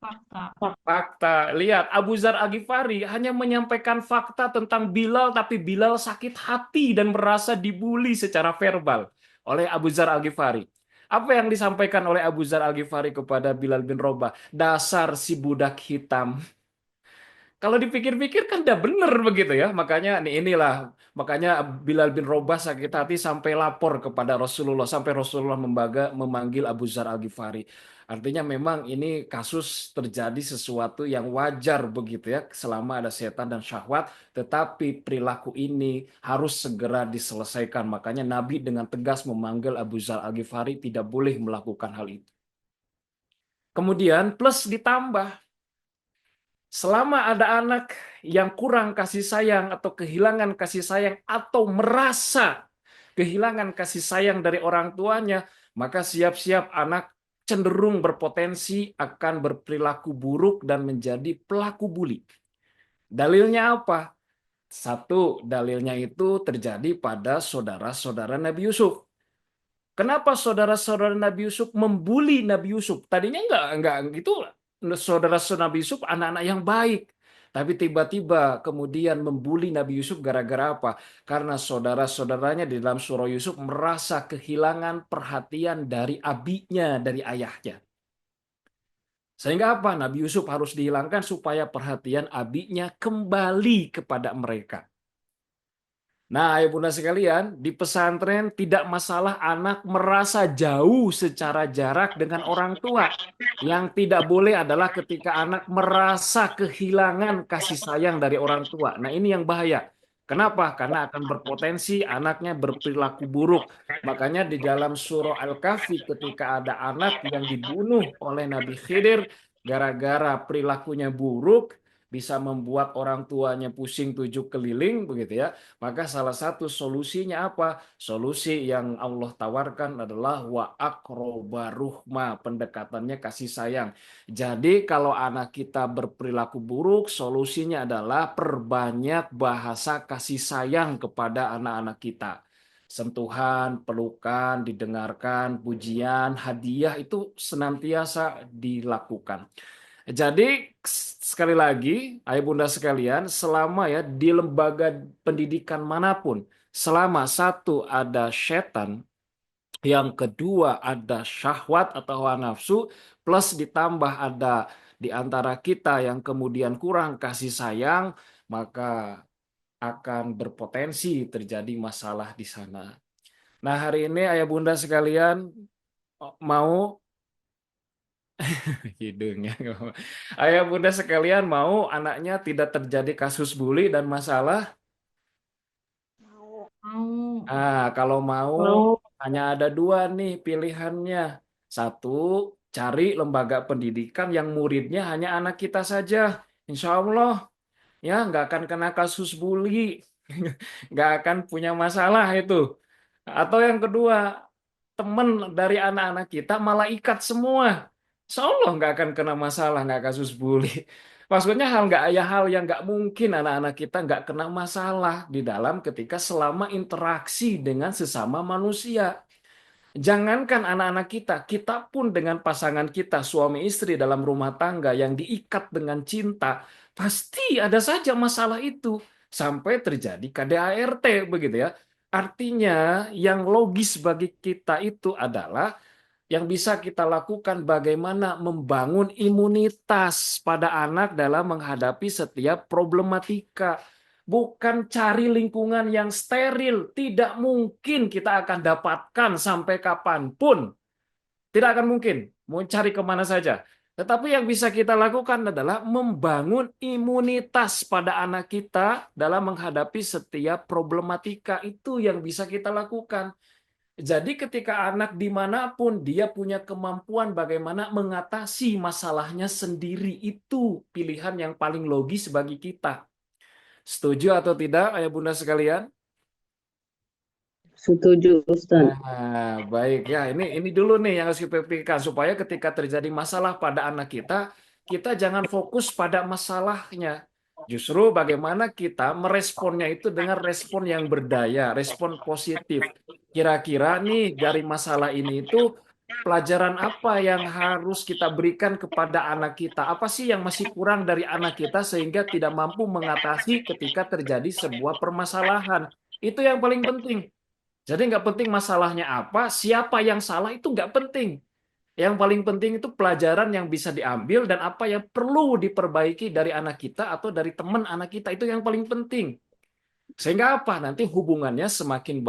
Fakta. Fakta. Lihat, Abu Zar Al-Ghifari hanya menyampaikan fakta tentang Bilal, tapi Bilal sakit hati dan merasa dibully secara verbal oleh Abu Zar Al-Ghifari. Apa yang disampaikan oleh Abu Zar Al-Ghifari kepada Bilal bin Robah? Dasar si budak hitam. Kalau dipikir-pikir kan udah bener begitu ya. Makanya Bilal bin Robah sakit hati sampai lapor kepada Rasulullah, sampai Rasulullah memanggil Abu Zar Al-Ghifari. Artinya memang ini kasus terjadi sesuatu yang wajar begitu ya, selama ada setan dan syahwat, tetapi perilaku ini harus segera diselesaikan. Makanya Nabi dengan tegas memanggil Abu Zar Al-Ghifari tidak boleh melakukan hal itu. Kemudian plus ditambah, selama ada anak yang kurang kasih sayang atau kehilangan kasih sayang atau merasa kehilangan kasih sayang dari orang tuanya, maka siap-siap anak cenderung berpotensi akan berperilaku buruk dan menjadi pelaku bully. Dalilnya apa? Satu, dalilnya itu terjadi pada saudara-saudara Nabi Yusuf. Kenapa saudara-saudara Nabi Yusuf membuli Nabi Yusuf? Tadinya enggak gitu, saudara-saudara Nabi Yusuf anak-anak yang baik. Tapi tiba-tiba kemudian membuli Nabi Yusuf gara-gara apa? Karena saudara-saudaranya di dalam surah Yusuf merasa kehilangan perhatian dari abinya, dari ayahnya. Sehingga apa? Nabi Yusuf harus dihilangkan supaya perhatian abinya kembali kepada mereka. Nah, Ibu Bunda sekalian, di pesantren tidak masalah anak merasa jauh secara jarak dengan orang tua. Yang tidak boleh adalah ketika anak merasa kehilangan kasih sayang dari orang tua. Nah, ini yang bahaya. Kenapa? Karena akan berpotensi anaknya berperilaku buruk. Makanya di dalam surah Al-Kahfi ketika ada anak yang dibunuh oleh Nabi Khidir gara-gara perilakunya buruk, bisa membuat orang tuanya pusing tujuh keliling begitu ya. Maka salah satu solusinya apa? Solusi yang Allah tawarkan adalah wa aqroba ruhma, pendekatannya kasih sayang. Jadi kalau anak kita berperilaku buruk, solusinya adalah perbanyak bahasa kasih sayang kepada anak-anak kita. Sentuhan, pelukan, didengarkan, pujian, hadiah itu senantiasa dilakukan. Jadi sekali lagi, ayah bunda sekalian, selama ya di lembaga pendidikan manapun, selama satu ada setan, yang kedua ada syahwat atau hawa nafsu, plus ditambah ada di antara kita yang kemudian kurang kasih sayang, maka akan berpotensi terjadi masalah di sana. Nah, hari ini ayah bunda sekalian mau hidungnya. Ayah bunda sekalian mau anaknya tidak terjadi kasus bully dan masalah? Mau. Kalau mau Mau. hanya ada dua nih pilihannya. Satu, cari lembaga pendidikan yang muridnya hanya anak kita saja. Insya Allah ya nggak akan kena kasus bully, nggak akan punya masalah itu. Atau yang kedua, teman dari anak-anak kita malaikat semua. Insya Allah nggak akan kena masalah, nggak kasus bully. Maksudnya hal yang nggak mungkin anak-anak kita nggak kena masalah di dalam ketika selama interaksi dengan sesama manusia. Jangankan anak-anak kita, kita pun dengan pasangan kita, suami istri dalam rumah tangga yang diikat dengan cinta, pasti ada saja masalah itu sampai terjadi KDART begitu ya. Artinya yang logis bagi kita itu adalah yang bisa kita lakukan bagaimana membangun imunitas pada anak dalam menghadapi setiap problematika. Bukan cari lingkungan yang steril. Tidak mungkin kita akan dapatkan sampai kapanpun. Tidak akan mungkin. Mau cari kemana saja. Tetapi yang bisa kita lakukan adalah membangun imunitas pada anak kita dalam menghadapi setiap problematika. Itu yang bisa kita lakukan. Jadi ketika anak dimanapun dia punya kemampuan bagaimana mengatasi masalahnya sendiri. Itu pilihan yang paling logis bagi kita. Setuju atau tidak, ayah bunda sekalian? Setuju, Ustaz. Nah, baik ya. Ini dulu nih yang harus kita pikirkan supaya ketika terjadi masalah pada anak kita, kita jangan fokus pada masalahnya. Justru bagaimana kita meresponnya itu dengan respon yang berdaya, respon positif. Kira-kira nih dari masalah ini itu pelajaran apa yang harus kita berikan kepada anak kita? Apa sih yang masih kurang dari anak kita sehingga tidak mampu mengatasi ketika terjadi sebuah permasalahan? Itu yang paling penting. Jadi nggak penting masalahnya apa, siapa yang salah itu nggak penting. Yang paling penting itu pelajaran yang bisa diambil dan apa yang perlu diperbaiki dari anak kita atau dari teman anak kita. Itu yang paling penting. Sehingga apa? Nanti hubungannya semakin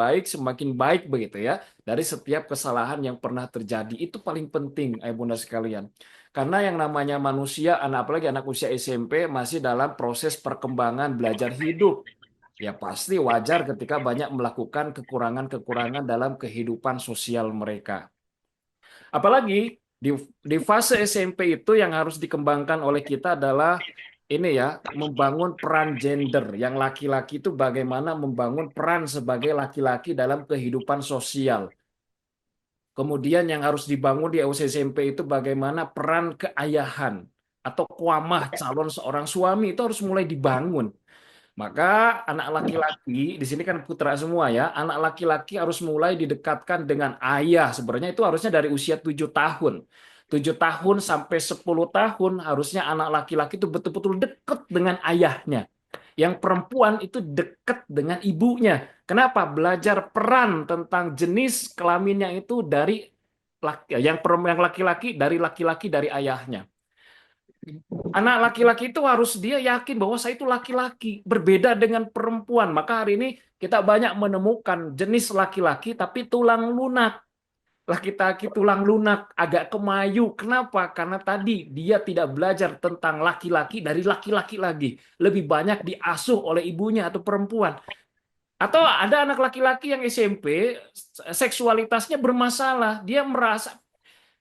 baik begitu ya. Dari setiap kesalahan yang pernah terjadi. Itu paling penting, ayah bunda sekalian. Karena yang namanya manusia, apalagi anak usia SMP, masih dalam proses perkembangan belajar hidup. Ya pasti wajar ketika banyak melakukan kekurangan-kekurangan dalam kehidupan sosial mereka. Apalagi di fase SMP itu yang harus dikembangkan oleh kita adalah ini ya, membangun peran gender. Yang laki-laki itu bagaimana membangun peran sebagai laki-laki dalam kehidupan sosial. Kemudian yang harus dibangun di usia SMP itu bagaimana peran keayahan atau kuamah calon seorang suami itu harus mulai dibangun. Maka anak laki-laki, di sini kan putra semua ya, anak laki-laki harus mulai didekatkan dengan ayah. Sebenarnya itu harusnya dari usia 7 tahun. 7 tahun sampai 10 tahun harusnya anak laki-laki itu betul-betul dekat dengan ayahnya. Yang perempuan itu dekat dengan ibunya. Kenapa? Belajar peran tentang jenis kelaminnya itu dari yang laki-laki dari laki-laki dari ayahnya. Anak laki-laki itu harus dia yakin bahwa saya itu laki-laki, berbeda dengan perempuan. Maka hari ini kita banyak menemukan jenis laki-laki tapi tulang lunak. Laki-laki tulang lunak, agak kemayu. Kenapa? Karena tadi dia tidak belajar tentang laki-laki dari laki-laki lagi. Lebih banyak diasuh oleh ibunya atau perempuan. Atau ada anak laki-laki yang SMP, seksualitasnya bermasalah. Dia merasa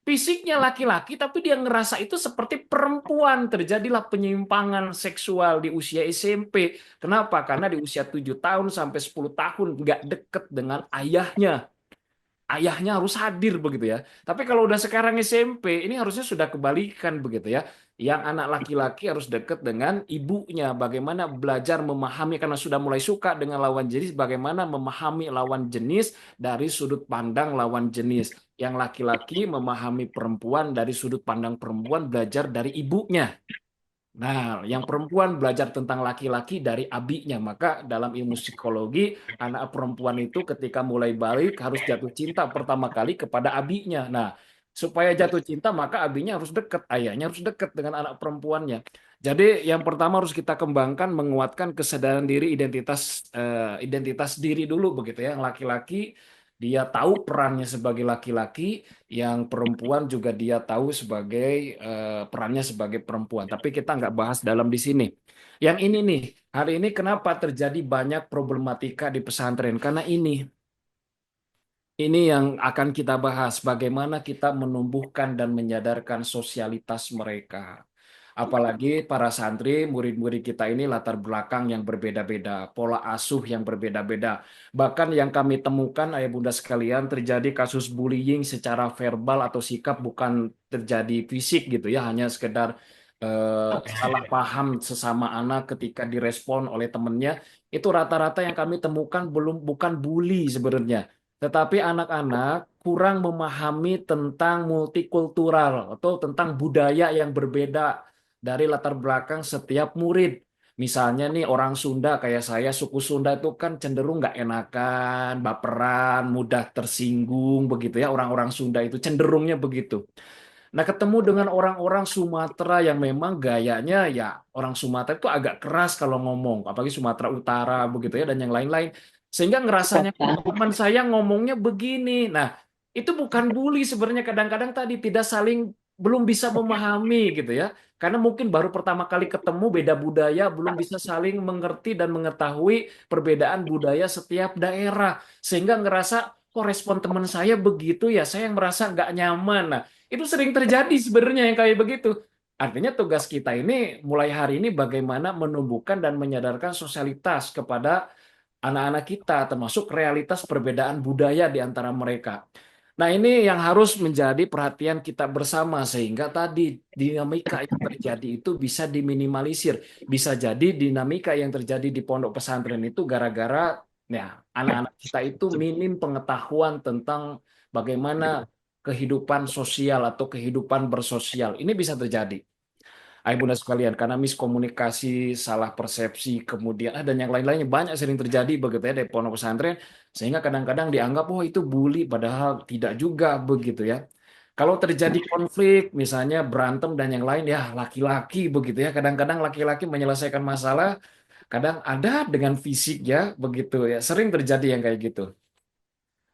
fisiknya laki-laki, tapi dia ngerasa itu seperti perempuan. Terjadilah penyimpangan seksual di usia SMP. Kenapa? Karena di usia 7 tahun sampai 10 tahun nggak deket dengan ayahnya. Ayahnya harus hadir begitu ya. Tapi kalau udah sekarang SMP, ini harusnya sudah kebalikan begitu ya. Yang anak laki-laki harus dekat dengan ibunya. Bagaimana belajar memahami, karena sudah mulai suka dengan lawan jenis, bagaimana memahami lawan jenis dari sudut pandang lawan jenis. Yang laki-laki memahami perempuan dari sudut pandang perempuan, belajar dari ibunya. Nah, yang perempuan belajar tentang laki-laki dari abinya. Maka dalam ilmu psikologi, anak perempuan itu ketika mulai balik harus jatuh cinta pertama kali kepada abinya. Nah, supaya jatuh cinta maka abinya harus dekat, ayahnya harus dekat dengan anak perempuannya. Jadi yang pertama harus kita kembangkan, menguatkan kesadaran diri, identitas diri dulu begitu ya. Yang laki-laki dia tahu perannya sebagai laki-laki, yang perempuan juga dia tahu sebagai perannya sebagai perempuan. Tapi kita nggak bahas dalam di sini. Yang ini nih, hari ini kenapa terjadi banyak problematika di pesantren? Karena ini yang akan kita bahas, bagaimana kita menumbuhkan dan menyadarkan sosialitas mereka. Apalagi para santri, murid-murid kita ini latar belakang yang berbeda-beda, pola asuh yang berbeda-beda. Bahkan yang kami temukan, ayah bunda sekalian, terjadi kasus bullying secara verbal atau sikap, bukan terjadi fisik gitu ya, hanya sekedar salah paham sesama anak ketika direspon oleh temannya. Itu rata-rata yang kami temukan bukan bully sebenarnya, tetapi anak-anak kurang memahami tentang multikultural atau tentang budaya yang berbeda dari latar belakang setiap murid. Misalnya nih orang Sunda kayak saya, suku Sunda itu kan cenderung nggak enakan, baperan, mudah tersinggung begitu ya. Orang-orang Sunda itu cenderungnya begitu. Nah, ketemu dengan orang-orang Sumatera yang memang gayanya ya orang Sumatera itu agak keras kalau ngomong, apalagi Sumatera Utara begitu ya dan yang lain-lain. Sehingga ngerasanya kok teman saya ngomongnya begini. Nah, itu bukan bully sebenarnya, kadang-kadang tadi tidak saling belum bisa memahami gitu ya. Karena mungkin baru pertama kali ketemu beda budaya, belum bisa saling mengerti dan mengetahui perbedaan budaya setiap daerah. Sehingga ngerasa, kok respon teman saya begitu ya, saya yang merasa nggak nyaman. Nah, itu sering terjadi sebenarnya yang kayak begitu. Artinya tugas kita ini mulai hari ini bagaimana menumbuhkan dan menyadarkan sosialitas kepada anak-anak kita, termasuk realitas perbedaan budaya di antara mereka. Nah, ini yang harus menjadi perhatian kita bersama, sehingga tadi dinamika yang terjadi itu bisa diminimalisir. Bisa jadi dinamika yang terjadi di pondok pesantren itu gara-gara ya anak-anak kita itu minim pengetahuan tentang bagaimana kehidupan sosial atau kehidupan bersosial. Ini bisa terjadi. Ayah bunda sekalian, karena miskomunikasi, salah persepsi, kemudian dan yang lain-lainnya banyak sering terjadi begitu ya di pondok pesantren, sehingga kadang-kadang dianggap oh itu bully, padahal tidak juga begitu ya. Kalau terjadi konflik, misalnya berantem dan yang lain ya laki-laki begitu ya. Kadang-kadang laki-laki menyelesaikan masalah, kadang ada dengan fisik ya begitu ya. Sering terjadi yang kayak gitu.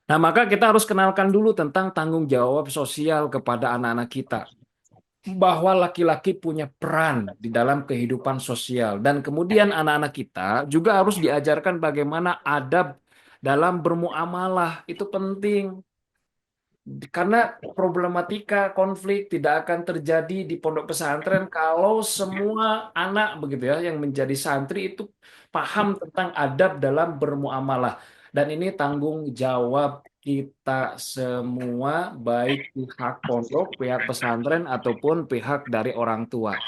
Nah, maka kita harus kenalkan dulu tentang tanggung jawab sosial kepada anak-anak kita bahwa laki-laki punya peran di dalam kehidupan sosial dan kemudian anak-anak kita juga harus diajarkan bagaimana adab dalam bermuamalah itu penting karena problematika konflik tidak akan terjadi di pondok pesantren kalau semua anak begitu ya yang menjadi santri itu paham tentang adab dalam bermuamalah dan ini tanggung jawab kita semua baik pihak pondok, pihak pesantren ataupun pihak dari orang tua.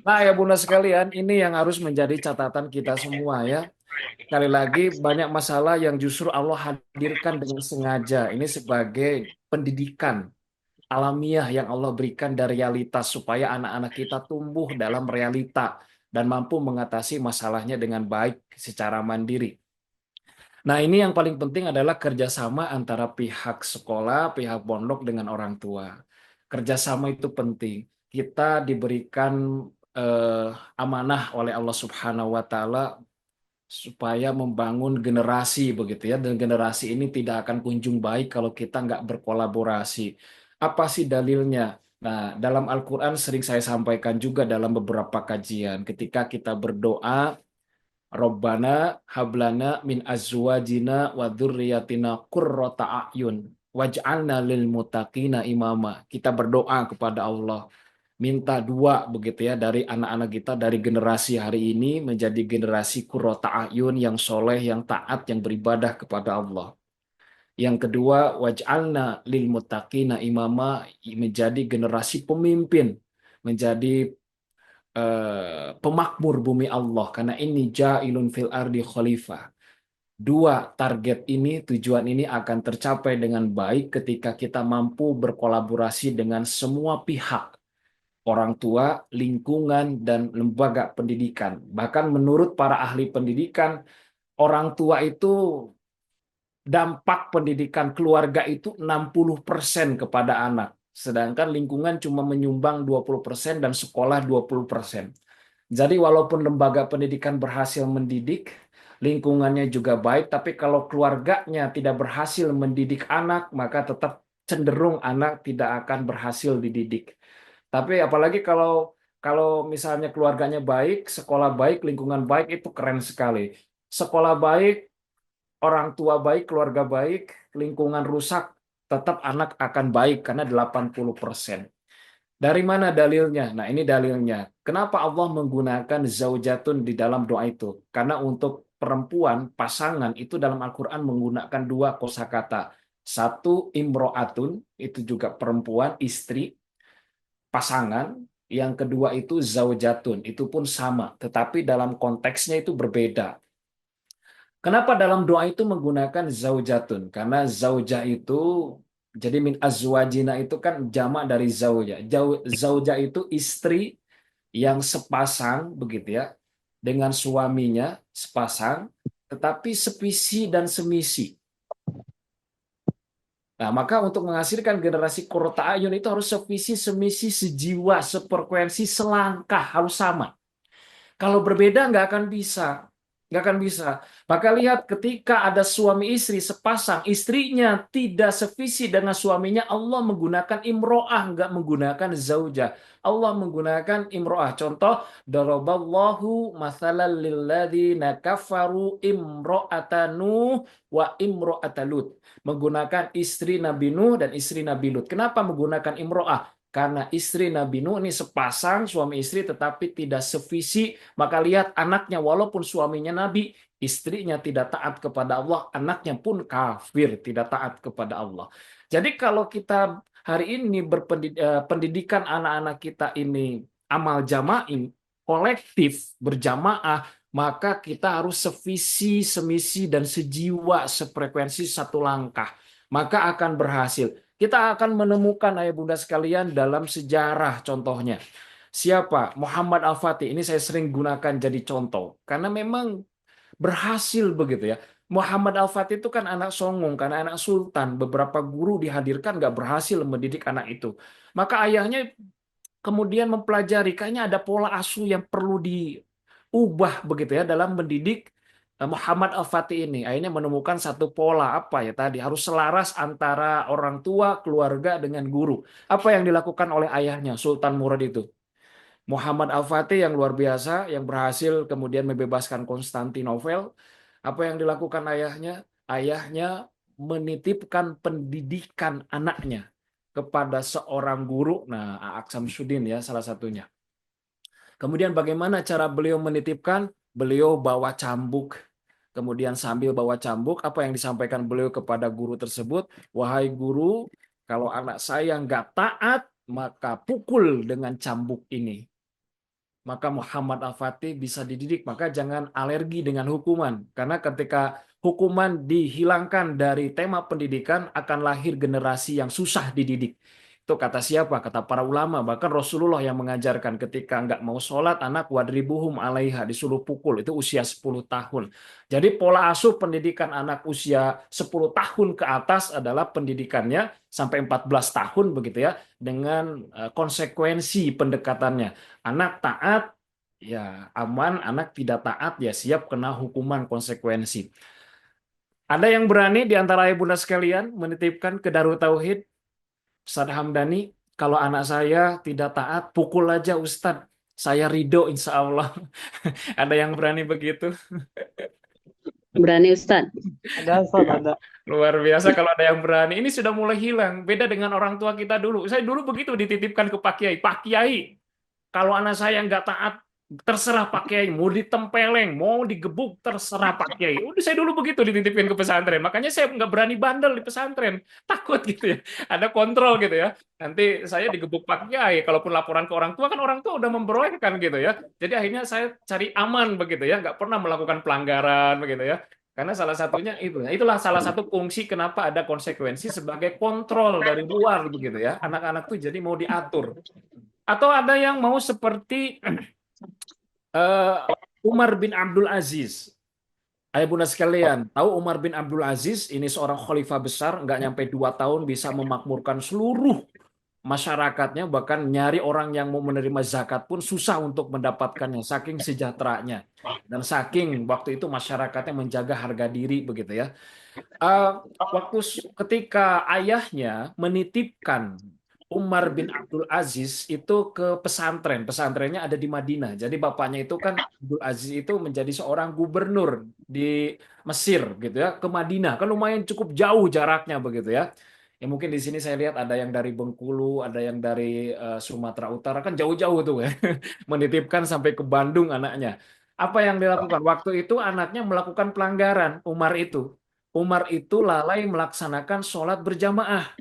Nah, ya Bunda sekalian, ini yang harus menjadi catatan kita semua ya. Sekali lagi, banyak masalah yang justru Allah hadirkan dengan sengaja. Ini sebagai pendidikan alamiah yang Allah berikan dari realitas supaya anak-anak kita tumbuh dalam realita dan mampu mengatasi masalahnya dengan baik secara mandiri. Nah, ini yang paling penting adalah kerjasama antara pihak sekolah, pihak pondok dengan orang tua. Kerjasama itu penting. Kita diberikan eh, amanah oleh Allah Subhanahu wa Ta'ala supaya membangun generasi begitu ya, dan generasi ini tidak akan kunjung baik kalau kita nggak berkolaborasi. Apa sih dalilnya? Nah, dalam Al-Quran sering saya sampaikan juga dalam beberapa kajian. Ketika kita berdoa, Robbana hablana min azwajina wa dzurriyyatina qurrata a'yun waj'alna lil muttaqina imama. Kita berdoa kepada Allah, minta dua begitu ya dari anak-anak kita dari generasi hari ini menjadi generasi qurrata a'yun yang soleh, yang taat, yang beribadah kepada Allah. Yang kedua, waj'alna lil muttaqina imama, menjadi generasi pemimpin, menjadi pemakmur bumi Allah karena ini ja'ilun fil ardi khalifah. Dua target ini, tujuan ini akan tercapai dengan baik ketika kita mampu berkolaborasi dengan semua pihak, orang tua, lingkungan, dan lembaga pendidikan. Bahkan menurut para ahli pendidikan, orang tua itu dampak pendidikan keluarga itu 60% kepada anak. Sedangkan lingkungan cuma menyumbang 20% dan sekolah 20%. Jadi walaupun lembaga pendidikan berhasil mendidik, lingkungannya juga baik, tapi kalau keluarganya tidak berhasil mendidik anak, maka tetap cenderung anak tidak akan berhasil dididik. Tapi apalagi kalau kalau misalnya keluarganya baik, sekolah baik, lingkungan baik, itu keren sekali. Sekolah baik, orang tua baik, keluarga baik, lingkungan rusak, tetap anak akan baik karena 80%. Dari mana dalilnya? Nah, ini dalilnya. Kenapa Allah menggunakan zaujatun di dalam doa itu? Karena untuk perempuan, pasangan, itu dalam Al-Quran menggunakan dua kosakata. Satu, imro'atun, itu juga perempuan, istri, pasangan. Yang kedua itu zaujatun, itu pun sama. Tetapi dalam konteksnya itu berbeda. Kenapa dalam doa itu menggunakan zaujatun? Karena zauja itu jadi min azwajina itu kan jamak dari zauja. Zauja itu istri yang sepasang begitu ya dengan suaminya sepasang tetapi sepisi dan semisi. Nah, maka untuk menghasilkan generasi qurrata ayun itu harus sevisi, semisi, sejiwa, sefrekuensi, selangkah, harus sama. Kalau berbeda nggak akan bisa. Nggak akan bisa. Maka lihat ketika ada suami istri sepasang, istrinya tidak sevisi dengan suaminya, Allah menggunakan imro'ah, nggak menggunakan zaujah. Allah menggunakan imro'ah. Contoh, daraballahu mathalan lilladzina kafaru imro'ata Nuh wa imro'ata Lut. Menggunakan istri Nabi Nuh dan istri Nabi Lut. Kenapa menggunakan imro'ah? Karena istri Nabi Nuh ini sepasang suami istri tetapi tidak sevisi, maka lihat anaknya walaupun suaminya Nabi, istrinya tidak taat kepada Allah, anaknya pun kafir, tidak taat kepada Allah. Jadi kalau kita hari ini pendidikan anak-anak kita ini amal jama'i, kolektif, berjamaah, maka kita harus sevisi, semisi, dan sejiwa, sefrekuensi, satu langkah. Maka akan berhasil. Kita akan menemukan ayah bunda sekalian dalam sejarah contohnya. Siapa? Muhammad Al-Fatih. Ini saya sering gunakan jadi contoh. Karena memang berhasil begitu ya. Muhammad Al-Fatih itu kan anak songong, karena anak sultan. Beberapa guru dihadirkan nggak berhasil mendidik anak itu. Maka ayahnya kemudian mempelajari, kayaknya ada pola asuh yang perlu diubah begitu ya dalam mendidik Muhammad Al-Fatih ini. Akhirnya menemukan satu pola apa ya tadi, harus selaras antara orang tua, keluarga dengan guru. Apa yang dilakukan oleh ayahnya Sultan Murad itu? Muhammad Al-Fatih yang luar biasa, yang berhasil kemudian membebaskan Konstantinopel. Apa yang dilakukan ayahnya? Ayahnya menitipkan pendidikan anaknya kepada seorang guru. Nah, A'ak Samsudin ya salah satunya. Kemudian bagaimana cara beliau menitipkan? Beliau bawa cambuk. Kemudian sambil bawa cambuk, apa yang disampaikan beliau kepada guru tersebut? Wahai guru, kalau anak saya nggak taat, maka pukul dengan cambuk ini. Maka Muhammad Al-Fatih bisa dididik. Maka jangan alergi dengan hukuman. Karena ketika hukuman dihilangkan dari tema pendidikan, akan lahir generasi yang susah dididik. Itu kata siapa? Kata para ulama. Bahkan Rasulullah yang mengajarkan ketika nggak mau sholat, anak wadribuhum alaiha, disuruh pukul. Itu usia 10 tahun. Jadi pola asuh pendidikan anak usia 10 tahun ke atas adalah pendidikannya sampai 14 tahun begitu ya, dengan konsekuensi pendekatannya. Anak taat, ya aman. Anak tidak taat, ya siap kena hukuman konsekuensi. Ada yang berani di antara ibunda sekalian menitipkan ke Darut Tauhid, Ustadz Hamdani, kalau anak saya tidak taat, pukul aja Ustadz. Saya ridho insya Allah. Ada yang berani begitu? Berani Ustadz. Ada Ustaz, ada. Luar biasa kalau ada yang berani. Ini sudah mulai hilang. Beda dengan orang tua kita dulu. Saya dulu begitu dititipkan ke Pak Kiai. Pak Kiai, kalau anak saya nggak taat, terserah Pak Kiai. Mau ditempeleng, mau digebuk, terserah Pak Kiai. Udah saya dulu begitu dititipin ke pesantren. Makanya saya nggak berani bandel di pesantren. Takut gitu ya. Ada kontrol gitu ya. Nanti saya digebuk Pak Kiai. Kalaupun laporan ke orang tua, kan orang tua udah memperolehkan gitu ya. Jadi akhirnya saya cari aman begitu ya. Nggak pernah melakukan pelanggaran begitu ya. Karena salah satunya itu. Nah, itulah salah satu fungsi kenapa ada konsekuensi sebagai kontrol dari luar begitu ya. Anak-anak tuh jadi mau diatur. Atau ada yang mau seperti Umar bin Abdul Aziz. Ayah bunda sekalian, tahu Umar bin Abdul Aziz ini seorang khalifah besar, nggak nyampe 2 tahun bisa memakmurkan seluruh masyarakatnya, bahkan nyari orang yang mau menerima zakat pun susah untuk mendapatkannya, saking sejahteranya. Dan saking waktu itu masyarakatnya menjaga harga diri begitu ya. Waktu ketika ayahnya menitipkan Umar bin Abdul Aziz itu ke pesantren. Pesantrennya ada di Madinah. Jadi bapaknya itu kan Abdul Aziz itu menjadi seorang gubernur di Mesir gitu ya, ke Madinah. Kan lumayan cukup jauh jaraknya begitu ya. Ya mungkin di sini saya lihat ada yang dari Bengkulu, ada yang dari Sumatera Utara, kan jauh-jauh tuh ya. Menitipkan sampai ke Bandung anaknya. Apa yang dilakukan? Waktu itu anaknya melakukan pelanggaran, Umar itu. Umar itu lalai melaksanakan sholat berjamaah.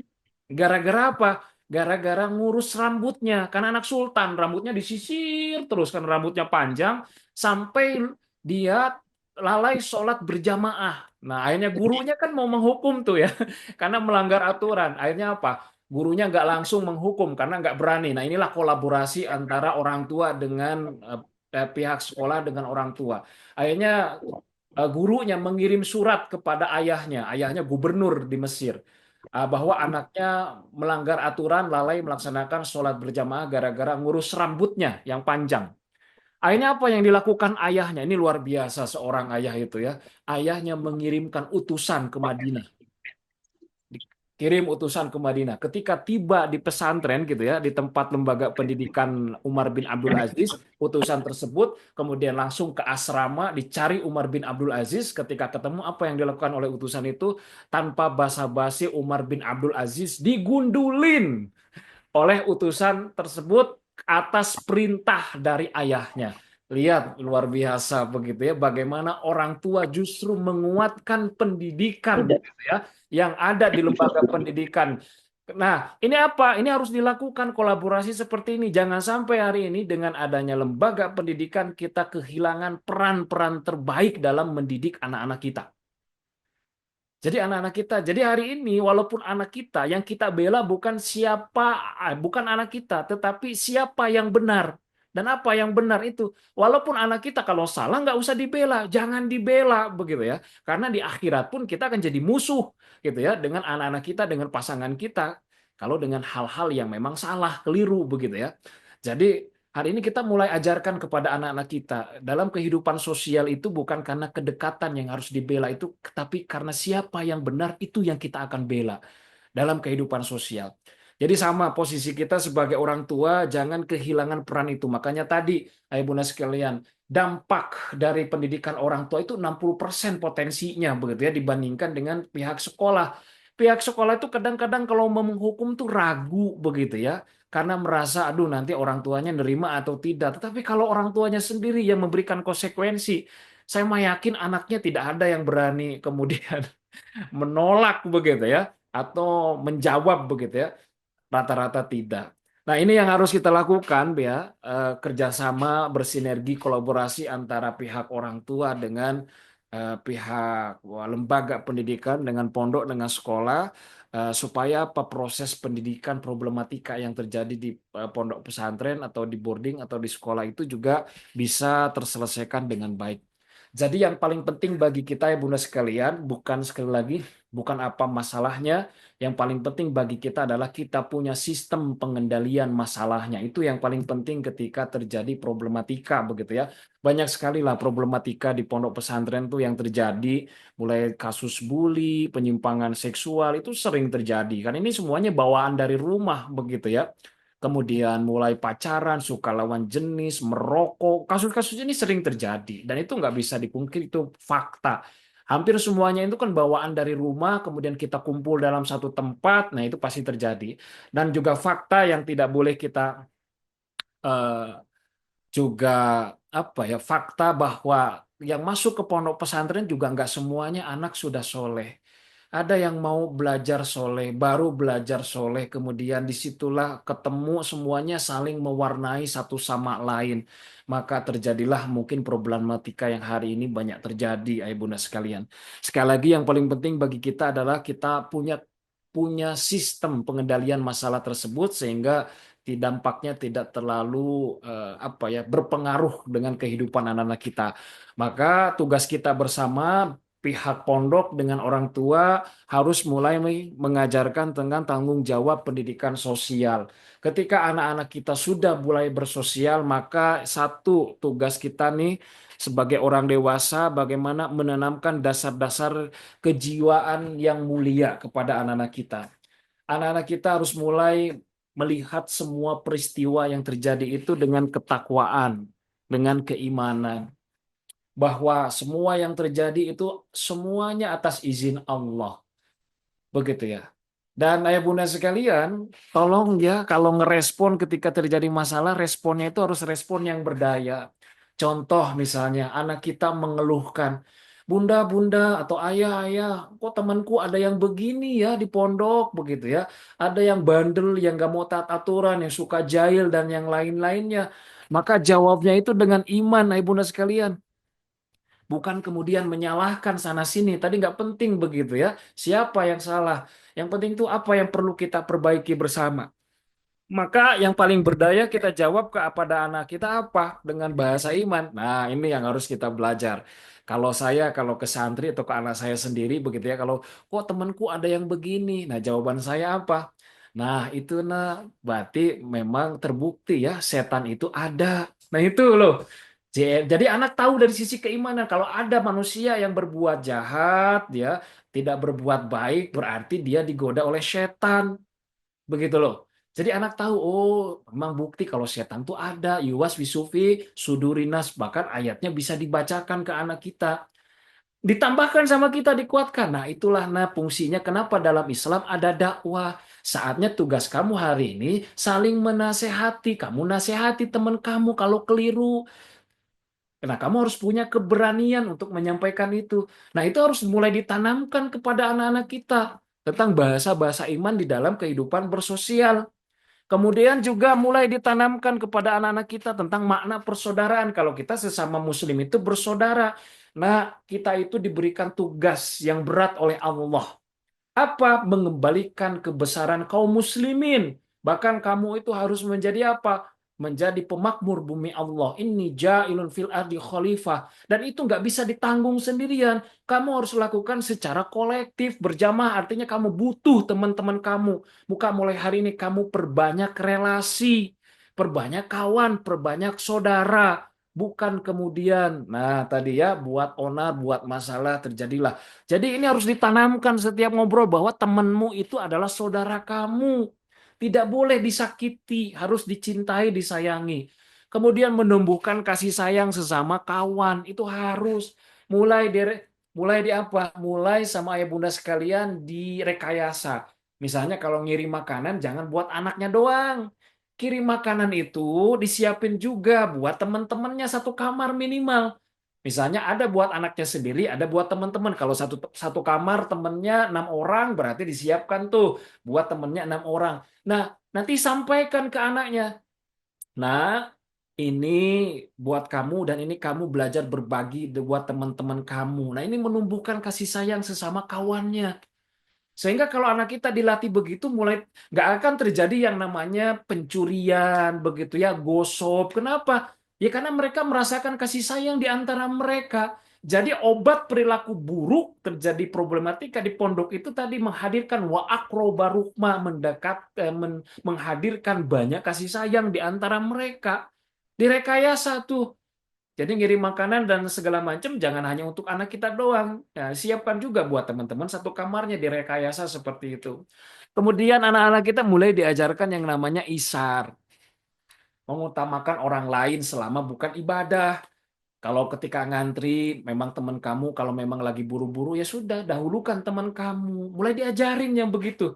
Gara-gara apa? Gara-gara ngurus rambutnya. Karena anak sultan, rambutnya disisir terus, kan rambutnya panjang, sampai dia lalai sholat berjamaah. Nah, akhirnya gurunya kan mau menghukum tuh ya, karena melanggar aturan. Akhirnya apa? Gurunya nggak langsung menghukum, karena nggak berani. Nah, inilah kolaborasi antara orang tua dengan pihak sekolah dengan orang tua. Akhirnya gurunya mengirim surat kepada ayahnya. Ayahnya gubernur di Mesir, bahwa anaknya melanggar aturan, lalai melaksanakan sholat berjamaah gara-gara ngurus rambutnya yang panjang. Akhirnya apa yang dilakukan ayahnya? Ini luar biasa seorang ayah itu ya. Ayahnya mengirimkan utusan ke Madinah. Kirim utusan ke Madinah. Ketika tiba di pesantren gitu ya, di tempat lembaga pendidikan Umar bin Abdul Aziz, utusan tersebut kemudian langsung ke asrama, dicari Umar bin Abdul Aziz. Ketika ketemu, apa yang dilakukan oleh utusan itu? Tanpa basa-basi, Umar bin Abdul Aziz digundulin oleh utusan tersebut atas perintah dari ayahnya. Lihat, luar biasa begitu ya, bagaimana orang tua justru menguatkan pendidikan begitu ya, yang ada di lembaga pendidikan. Nah, ini apa? Ini harus dilakukan kolaborasi seperti ini. Jangan sampai hari ini dengan adanya lembaga pendidikan kita kehilangan peran-peran terbaik dalam mendidik anak-anak kita. Jadi anak-anak kita, jadi hari ini walaupun anak kita yang kita bela bukan bukan anak kita, tetapi siapa yang benar dan apa yang benar itu. Walaupun anak kita kalau salah nggak usah dibela, jangan dibela begitu ya. Karena di akhirat pun kita akan jadi musuh gitu ya dengan anak-anak kita, dengan pasangan kita. Kalau dengan hal-hal yang memang salah, keliru begitu ya. Jadi hari ini kita mulai ajarkan kepada anak-anak kita dalam kehidupan sosial itu bukan karena kedekatan yang harus dibela itu, tapi karena siapa yang benar itu yang kita akan bela dalam kehidupan sosial. Jadi sama posisi kita sebagai orang tua, jangan kehilangan peran itu. Makanya tadi, ayah bunda sekalian, dampak dari pendidikan orang tua itu 60% potensinya begitu ya dibandingkan dengan pihak sekolah. Pihak sekolah itu kadang-kadang kalau mau menghukum tuh ragu begitu ya. Karena merasa, aduh nanti orang tuanya nerima atau tidak. Tetapi kalau orang tuanya sendiri yang memberikan konsekuensi, saya mah yakin anaknya tidak ada yang berani kemudian menolak begitu ya. Atau menjawab begitu ya. Rata-rata tidak. Nah, ini yang harus kita lakukan, ya, kerjasama, bersinergi, kolaborasi antara pihak orang tua dengan pihak lembaga pendidikan, dengan pondok, dengan sekolah, supaya apa proses pendidikan problematika yang terjadi di pondok pesantren atau di boarding atau di sekolah itu juga bisa terselesaikan dengan baik. Jadi yang paling penting bagi kita ya Bunda sekalian, bukan sekali lagi, bukan apa masalahnya, yang paling penting bagi kita adalah kita punya sistem pengendalian masalahnya. Itu yang paling penting ketika terjadi problematika begitu ya. Banyak sekali lah problematika di pondok pesantren tuh yang terjadi, mulai kasus bully, penyimpangan seksual itu sering terjadi. Kan ini semuanya bawaan dari rumah begitu ya. Kemudian mulai pacaran, suka lawan jenis, merokok. Kasus-kasus ini sering terjadi. Dan itu nggak bisa dipungkiri, itu fakta. Hampir semuanya itu kan bawaan dari rumah, kemudian kita kumpul dalam satu tempat, nah itu pasti terjadi. Dan juga fakta yang tidak boleh kita eh, juga apa ya, fakta bahwa yang masuk ke pondok pesantren juga nggak semuanya anak sudah soleh. Ada yang mau belajar soleh, baru belajar soleh, kemudian disitulah ketemu semuanya saling mewarnai satu sama lain. Maka terjadilah mungkin problematika yang hari ini banyak terjadi, ayah bunda sekalian. Sekali lagi yang paling penting bagi kita adalah kita punya punya sistem pengendalian masalah tersebut sehingga dampaknya tidak terlalu apa ya berpengaruh dengan kehidupan anak-anak kita. Maka tugas kita bersama pihak pondok dengan orang tua harus mulai mengajarkan tentang tanggung jawab pendidikan sosial. Ketika anak-anak kita sudah mulai bersosial, maka satu tugas kita nih sebagai orang dewasa bagaimana menanamkan dasar-dasar kejiwaan yang mulia kepada anak-anak kita. Anak-anak kita harus mulai melihat semua peristiwa yang terjadi itu dengan ketakwaan, dengan keimanan bahwa semua yang terjadi itu semuanya atas izin Allah. Begitu ya. Dan ayah bunda sekalian, tolong ya kalau ngerespon ketika terjadi masalah, responnya itu harus respon yang berdaya. Contoh misalnya anak kita mengeluhkan, bunda, bunda atau ayah, ayah, kok temanku ada yang begini ya di pondok begitu ya. Ada yang bandel, yang gak mau taat aturan, yang suka jahil dan yang lain-lainnya. Maka jawabnya itu dengan iman ayah bunda sekalian. Bukan kemudian menyalahkan sana sini. Tadi nggak penting begitu ya. Siapa yang salah? Yang penting itu apa yang perlu kita perbaiki bersama. Maka yang paling berdaya kita jawab kepada anak kita apa? Dengan bahasa iman. Nah ini yang harus kita belajar. Kalau saya, kalau ke santri atau ke anak saya sendiri begitu ya. Kalau kok temanku ada yang begini. Nah jawaban saya apa? Nah itu nah berarti memang terbukti ya setan itu ada. Nah itu loh. Jadi anak tahu dari sisi keimanan kalau ada manusia yang berbuat jahat, dia tidak berbuat baik, berarti dia digoda oleh setan. Begitu loh. Jadi anak tahu, oh memang bukti kalau setan tuh ada. Yuwas wisufi sudurinas. Bahkan ayatnya bisa dibacakan ke anak kita. Ditambahkan sama kita, dikuatkan. Nah itulah fungsinya kenapa dalam Islam ada dakwah. Saatnya tugas kamu hari ini saling menasehati. Kamu nasehati teman kamu kalau keliru. Nah, kamu harus punya keberanian untuk menyampaikan itu. Nah, itu harus mulai ditanamkan kepada anak-anak kita tentang bahasa-bahasa iman di dalam kehidupan bersosial. Kemudian juga mulai ditanamkan kepada anak-anak kita tentang makna persaudaraan. Kalau kita sesama muslim itu bersaudara. Nah, kita itu diberikan tugas yang berat oleh Allah. Apa? Mengembalikan kebesaran kaum muslimin. Bahkan kamu itu harus menjadi apa? Menjadi pemakmur bumi Allah. Inni ja'ilun fil ardi khalifah. Dan itu nggak bisa ditanggung sendirian. Kamu harus lakukan secara kolektif, berjamaah. Artinya kamu butuh teman-teman kamu. Bukan mulai hari ini kamu perbanyak relasi, perbanyak kawan, perbanyak saudara. Bukan kemudian, nah tadi ya buat onar, buat masalah terjadilah. Jadi ini harus ditanamkan setiap ngobrol bahwa temanmu itu adalah saudara kamu. Tidak boleh disakiti, harus dicintai, disayangi. Kemudian menumbuhkan kasih sayang sesama kawan, itu harus mulai di apa? Mulai sama ayah bunda sekalian direkayasa. Misalnya kalau ngirim makanan jangan buat anaknya doang. Kirim makanan itu disiapin juga buat teman-temannya satu kamar minimal. Misalnya ada buat anaknya sendiri, ada buat teman-teman. Kalau satu satu kamar temennya 6 orang, berarti disiapkan tuh buat temennya 6 orang. Nah, nanti sampaikan ke anaknya. Nah, ini buat kamu dan ini kamu belajar berbagi buat teman-teman kamu. Nah, ini menumbuhkan kasih sayang sesama kawannya. Sehingga kalau anak kita dilatih begitu, mulai nggak akan terjadi yang namanya pencurian, begitu ya, gosip. Kenapa? Ya karena mereka merasakan kasih sayang di antara mereka. Jadi obat perilaku buruk terjadi problematika di pondok itu tadi menghadirkan wa akrobarukma, menghadirkan banyak kasih sayang di antara mereka. Direkayasa tuh. Jadi ngirim makanan dan segala macam jangan hanya untuk anak kita doang. Nah, siapkan juga buat teman-teman satu kamarnya direkayasa seperti itu. Kemudian anak-anak kita mulai diajarkan yang namanya isar. Mengutamakan orang lain selama bukan ibadah. Kalau ketika ngantri, memang teman kamu, kalau memang lagi buru-buru, ya sudah, dahulukan teman kamu. Mulai diajarin yang begitu.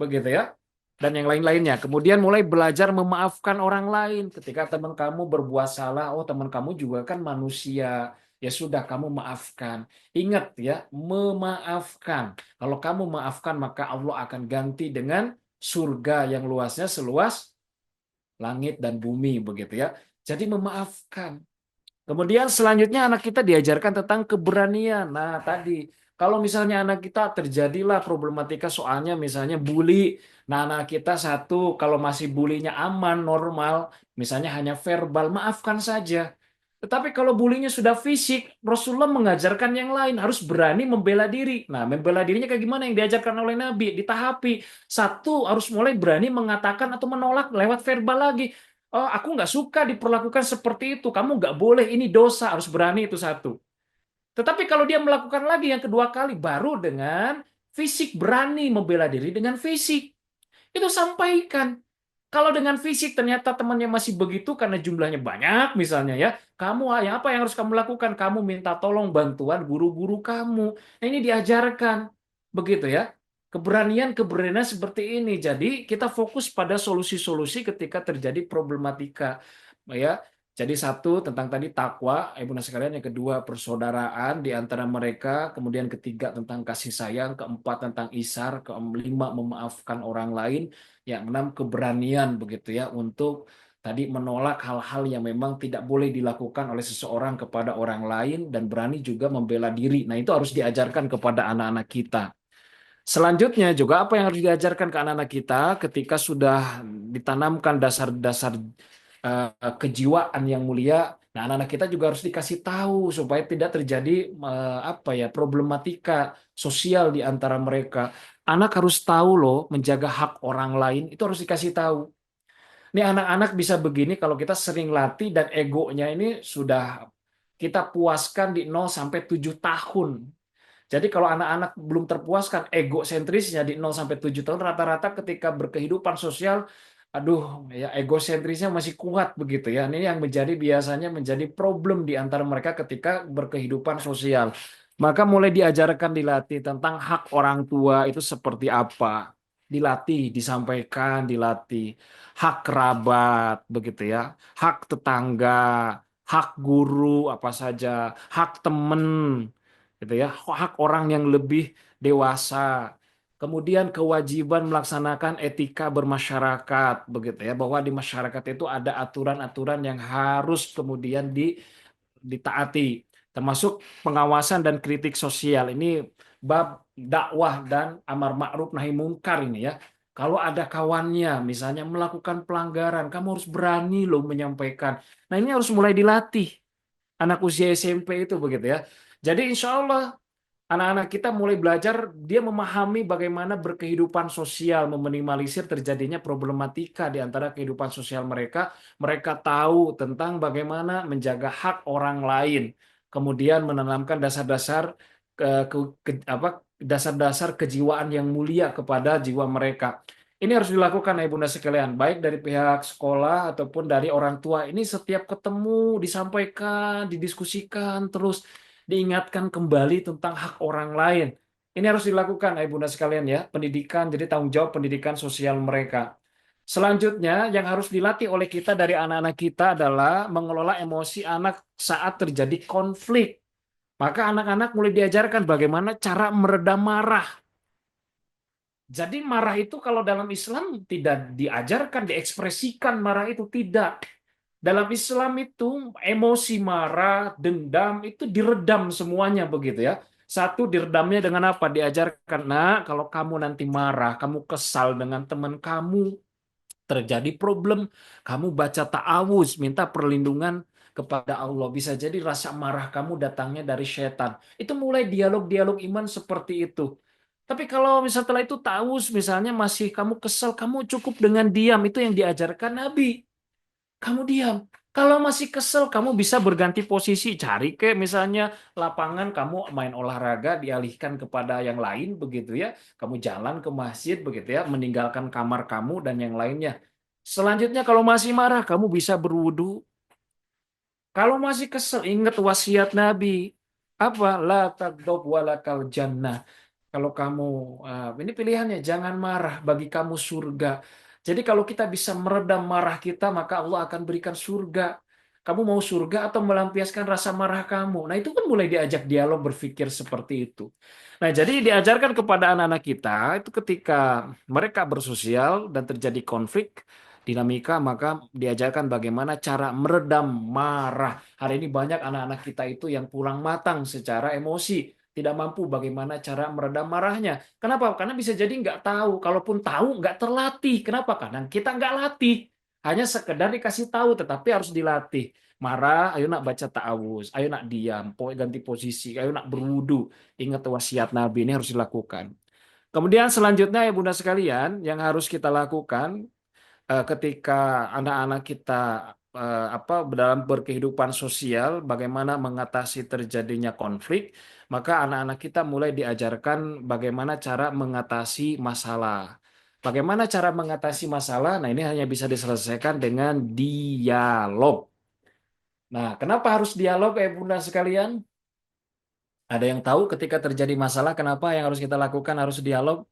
Begitu ya. Dan yang lain-lainnya. Kemudian mulai belajar memaafkan orang lain. Ketika teman kamu berbuat salah, oh teman kamu juga kan manusia. Ya sudah, kamu maafkan. Ingat ya, memaafkan. Kalau kamu maafkan, maka Allah akan ganti dengan surga yang luasnya seluas langit dan bumi. Begitu ya. Jadi memaafkan. Kemudian selanjutnya anak kita diajarkan tentang keberanian. Nah, tadi kalau misalnya anak kita terjadilah problematika soalnya misalnya bully. Nah, anak kita satu kalau masih bulinya aman, normal, misalnya hanya verbal, maafkan saja. Tetapi kalau bulinya sudah fisik, Rasulullah mengajarkan yang lain, harus berani membela diri. Nah, membela dirinya kayak gimana yang diajarkan oleh Nabi? Ditahapi. Satu, harus mulai berani mengatakan atau menolak lewat verbal lagi. Oh, aku nggak suka diperlakukan seperti itu. Kamu nggak boleh, ini dosa. Harus berani itu satu. Tetapi kalau dia melakukan lagi yang kedua kali, baru dengan fisik berani membela diri dengan fisik. Itu sampaikan. Kalau dengan fisik ternyata temannya masih begitu karena jumlahnya banyak misalnya ya, kamu apa yang harus kamu lakukan? Kamu minta tolong bantuan guru-guru kamu. Nah, ini diajarkan. Begitu ya. Keberanian seperti ini. Jadi kita fokus pada solusi-solusi ketika terjadi problematika. Ya. Jadi satu tentang tadi takwa, ibu sekalian. Yang kedua persaudaraan di antara mereka. Kemudian ketiga tentang kasih sayang. Keempat tentang isar. Kelima memaafkan orang lain. Yang enam keberanian begitu ya untuk tadi menolak hal-hal yang memang tidak boleh dilakukan oleh seseorang kepada orang lain dan berani juga membela diri. Nah, itu harus diajarkan kepada anak-anak kita. Selanjutnya juga apa yang harus diajarkan ke anak-anak kita ketika sudah ditanamkan dasar-dasar kejiwaan yang mulia. Nah, anak-anak kita juga harus dikasih tahu supaya tidak terjadi apa ya problematika sosial di antara mereka. Anak harus tahu loh menjaga hak orang lain itu harus dikasih tahu. Nih anak-anak bisa begini kalau kita sering latih dan egonya ini sudah kita puaskan di 0 sampai 7 tahun. Jadi kalau anak-anak belum terpuaskan egosentrisnya di 0 sampai 7 tahun, rata-rata ketika berkehidupan sosial, aduh ya egosentrisnya masih kuat begitu ya. Ini yang biasanya menjadi problem di antara mereka ketika berkehidupan sosial. Maka mulai diajarkan, dilatih tentang hak orang tua itu seperti apa. Dilatih, disampaikan, dilatih. Hak kerabat begitu ya. Hak tetangga, hak guru apa saja, hak temen gitu ya, hak orang yang lebih dewasa, kemudian kewajiban melaksanakan etika bermasyarakat begitu ya, bahwa di masyarakat itu ada aturan-aturan yang harus kemudian ditaati, termasuk pengawasan dan kritik sosial. Ini bab dakwah dan amar ma'ruf nahi mungkar ini ya. Kalau ada kawannya misalnya melakukan pelanggaran, kamu harus berani loh menyampaikan. Nah, ini harus mulai dilatih anak usia SMP itu begitu ya. Jadi insya Allah anak-anak kita mulai belajar, dia memahami bagaimana berkehidupan sosial, meminimalisir terjadinya problematika di antara kehidupan sosial mereka. Mereka tahu tentang bagaimana menjaga hak orang lain, kemudian menanamkan dasar-dasar apa dasar-dasar kejiwaan yang mulia kepada jiwa mereka. Ini harus dilakukan ya Bunda sekalian, baik dari pihak sekolah ataupun dari orang tua. Ini setiap ketemu disampaikan, didiskusikan terus, diingatkan kembali tentang hak orang lain. Ini harus dilakukan, ayah bunda sekalian ya. Pendidikan, jadi tanggung jawab pendidikan sosial mereka. Selanjutnya, yang harus dilatih oleh kita dari anak-anak kita adalah mengelola emosi anak saat terjadi konflik. Maka anak-anak mulai diajarkan bagaimana cara meredam marah. Jadi marah itu kalau dalam Islam tidak diajarkan, diekspresikan marah itu tidak. Dalam Islam itu emosi marah, dendam itu diredam semuanya begitu ya. Satu, diredamnya dengan apa? Diajarkan, nah kalau kamu nanti marah, kamu kesal dengan teman kamu, terjadi problem, kamu baca ta'awuz, minta perlindungan kepada Allah. Bisa jadi rasa marah kamu datangnya dari setan. Itu mulai dialog-dialog iman seperti itu. Tapi kalau misalnya setelah itu ta'awuz, misalnya masih kamu kesal, kamu cukup dengan diam. Itu yang diajarkan Nabi. Kamu diam. Kalau masih kesel, kamu bisa berganti posisi. Cari ke misalnya lapangan, kamu main olahraga, dialihkan kepada yang lain begitu ya. Kamu jalan ke masjid begitu ya, meninggalkan kamar kamu dan yang lainnya. Selanjutnya kalau masih marah, kamu bisa berwudu. Kalau masih kesel, ingat wasiat Nabi. Apa? La tagdob walakal jannah. Kalau kamu, ini pilihannya, jangan marah, bagi kamu surga. Jadi kalau kita bisa meredam marah kita, maka Allah akan berikan surga. Kamu mau surga atau melampiaskan rasa marah kamu? Nah itu kan mulai diajak dialog berpikir seperti itu. Nah jadi diajarkan kepada anak-anak kita, itu ketika mereka bersosial dan terjadi konflik, dinamika, maka diajarkan bagaimana cara meredam marah. Hari ini banyak anak-anak kita itu yang kurang matang secara emosi, tidak mampu bagaimana cara meredam marahnya. Kenapa? Karena bisa jadi nggak tahu. Kalaupun tahu, nggak terlatih. Kenapa? Karena kita nggak latih. Hanya sekedar dikasih tahu, tetapi harus dilatih. Marah, ayo nak baca ta'awuz, ayo nak diam, ganti posisi, ayo nak berwudu. Ingat wasiat Nabi, ini harus dilakukan. Kemudian selanjutnya ya Bunda sekalian, yang harus kita lakukan ketika anak-anak kita dalam berkehidupan sosial, bagaimana mengatasi terjadinya konflik, maka anak-anak kita mulai diajarkan bagaimana cara mengatasi masalah. Bagaimana cara mengatasi masalah? Nah, ini hanya bisa diselesaikan dengan dialog. Nah, kenapa harus dialog, Bunda sekalian? Ada yang tahu ketika terjadi masalah, kenapa yang harus kita lakukan harus dialog?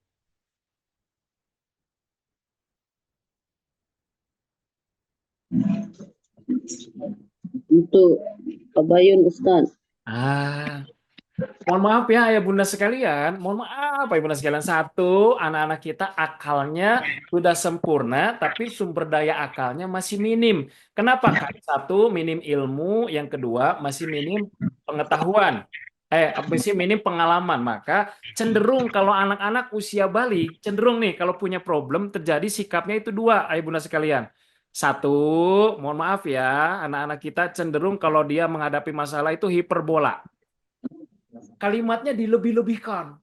Untuk tabayun Ustaz. Mohon maaf ya Bunda sekalian, mohon maaf ya Bunda sekalian. Satu, anak-anak kita akalnya sudah sempurna, tapi sumber daya akalnya masih minim. Kenapa? Karena satu, minim ilmu, yang kedua, masih minim pengetahuan. Masih minim pengalaman. Maka cenderung kalau anak-anak usia balik, cenderung nih kalau punya problem terjadi sikapnya itu dua, Ayah Bunda sekalian. Satu, mohon maaf ya, anak-anak kita cenderung kalau dia menghadapi masalah itu hiperbola. Kalimatnya dilebih-lebihkan.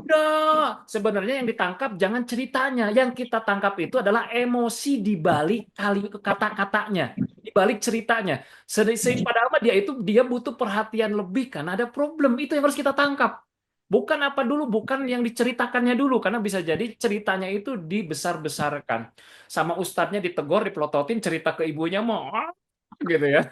Udah, sebenarnya yang ditangkap jangan ceritanya. Yang kita tangkap itu adalah emosi di balik kata-katanya, di balik ceritanya. Padahal mah dia butuh perhatian lebih karena ada problem. Itu yang harus kita tangkap. Bukan apa dulu, bukan yang diceritakannya dulu, karena bisa jadi ceritanya itu dibesar-besarkan. Sama ustadznya ditegur, dipelototin, cerita ke ibunya mau gitu ya.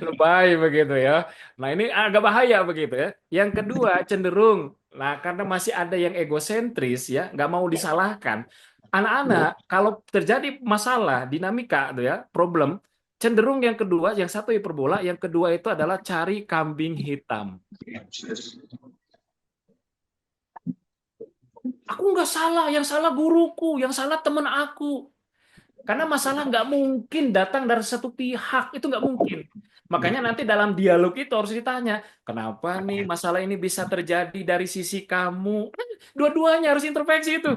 Lebay begitu ya. Nah, ini agak bahaya begitu ya. Yang kedua, cenderung, nah karena masih ada yang egosentris ya, nggak mau disalahkan. Anak-anak kalau terjadi masalah, dinamika tuh ya, problem, cenderung yang kedua, yang satu hiperbola, yang kedua itu adalah cari kambing hitam. Aku nggak salah, yang salah guruku, yang salah temen aku. Karena masalah nggak mungkin datang dari satu pihak, itu nggak mungkin. Makanya nanti dalam dialog itu harus ditanya, kenapa nih masalah ini bisa terjadi dari sisi kamu? Dua-duanya harus introspeksi itu.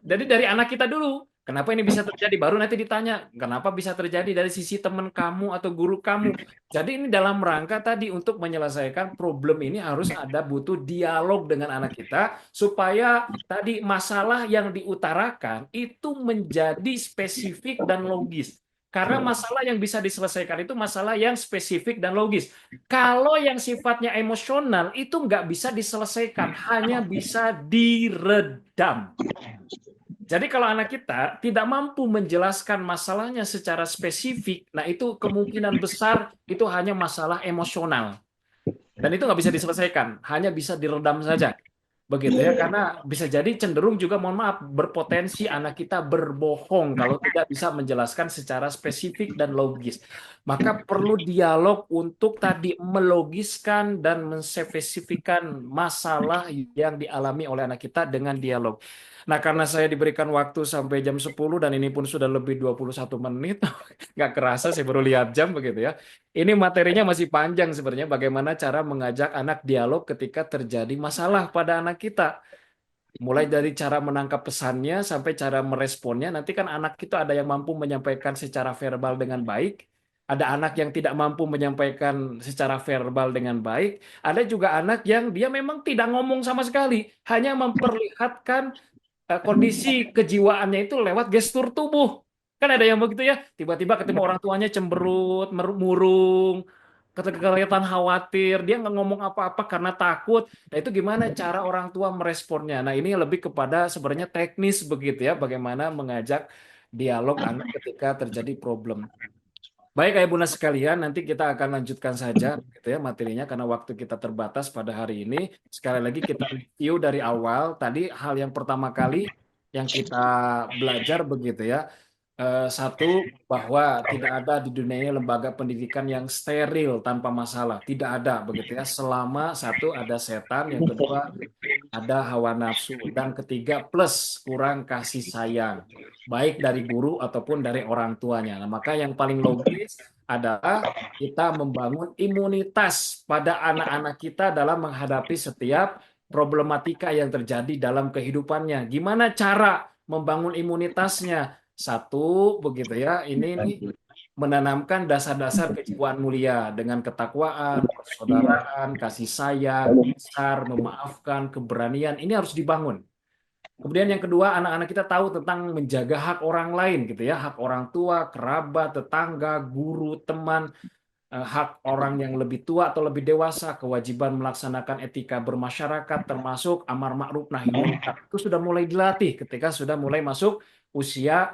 Jadi dari anak kita dulu, kenapa ini bisa terjadi? Baru nanti ditanya, kenapa bisa terjadi dari sisi teman kamu atau guru kamu? Jadi ini dalam rangka tadi untuk menyelesaikan problem ini harus ada butuh dialog dengan anak kita supaya tadi masalah yang diutarakan itu menjadi spesifik dan logis. Karena masalah yang bisa diselesaikan itu masalah yang spesifik dan logis. Kalau yang sifatnya emosional itu nggak bisa diselesaikan, hanya bisa diredam. Jadi kalau anak kita tidak mampu menjelaskan masalahnya secara spesifik, nah itu kemungkinan besar itu hanya masalah emosional. Dan itu nggak bisa diselesaikan, hanya bisa diredam saja. Begitu ya, karena bisa jadi cenderung juga, mohon maaf, berpotensi anak kita berbohong kalau tidak bisa menjelaskan secara spesifik dan logis. Maka perlu dialog untuk tadi melogiskan dan menspesifikkan masalah yang dialami oleh anak kita dengan dialog. Nah, karena saya diberikan waktu sampai jam 10 dan ini pun sudah lebih 21 menit, nggak kerasa saya baru lihat jam begitu ya. Ini materinya masih panjang sebenarnya, bagaimana cara mengajak anak dialog ketika terjadi masalah pada anak kita. Mulai dari cara menangkap pesannya sampai cara meresponnya. Nanti kan anak kita ada yang mampu menyampaikan secara verbal dengan baik, ada anak yang tidak mampu menyampaikan secara verbal dengan baik, ada juga anak yang dia memang tidak ngomong sama sekali, hanya memperlihatkan kondisi kejiwaannya itu lewat gestur tubuh. Kan ada yang begitu ya, tiba-tiba ketemu orang tuanya cemberut, murung, kelihatan khawatir, dia nggak ngomong apa-apa karena takut. Nah itu gimana cara orang tua meresponnya? Nah ini lebih kepada sebenarnya teknis begitu ya, bagaimana mengajak dialog anak ketika terjadi problem. Baik, Ayah Bunda sekalian, nanti kita akan lanjutkan saja gitu ya materinya karena waktu kita terbatas pada hari ini. Sekali lagi kita review dari awal. Tadi hal yang pertama kali yang kita belajar begitu ya. Satu, bahwa tidak ada di dunia ini lembaga pendidikan yang steril tanpa masalah. Tidak ada begitu ya. Selama satu ada setan, yang kedua ada hawa nafsu, dan ketiga plus kurang kasih sayang, baik dari guru ataupun dari orang tuanya. Nah, maka yang paling logis adalah kita membangun imunitas pada anak-anak kita dalam menghadapi setiap problematika yang terjadi dalam kehidupannya. Gimana cara membangun imunitasnya? Satu, begitu ya, ini menanamkan dasar-dasar kejiwaan mulia dengan ketakwaan, persaudaraan, kasih sayang, besar, memaafkan, keberanian. Ini harus dibangun. Kemudian yang kedua, anak-anak kita tahu tentang menjaga hak orang lain gitu ya, hak orang tua, kerabat, tetangga, guru, teman, hak orang yang lebih tua atau lebih dewasa, kewajiban melaksanakan etika bermasyarakat termasuk amar ma'ruf nahi munkar. Itu sudah mulai dilatih ketika sudah mulai masuk usia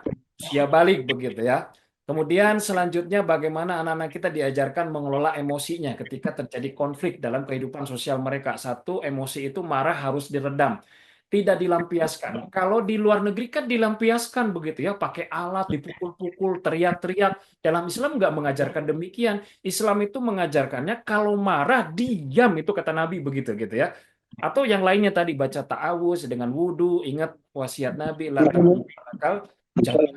balik begitu ya. Kemudian selanjutnya bagaimana anak-anak kita diajarkan mengelola emosinya ketika terjadi konflik dalam kehidupan sosial mereka. Satu, emosi itu marah harus diredam, tidak dilampiaskan. Kalau di luar negeri kan dilampiaskan begitu ya, pakai alat, dipukul-pukul, teriak-teriak. Dalam Islam nggak mengajarkan demikian. Islam itu mengajarkannya kalau marah diam, itu kata Nabi begitu gitu ya. Atau yang lainnya tadi baca ta'awuz dengan wudhu, ingat wasiat Nabi, la taqul jangan.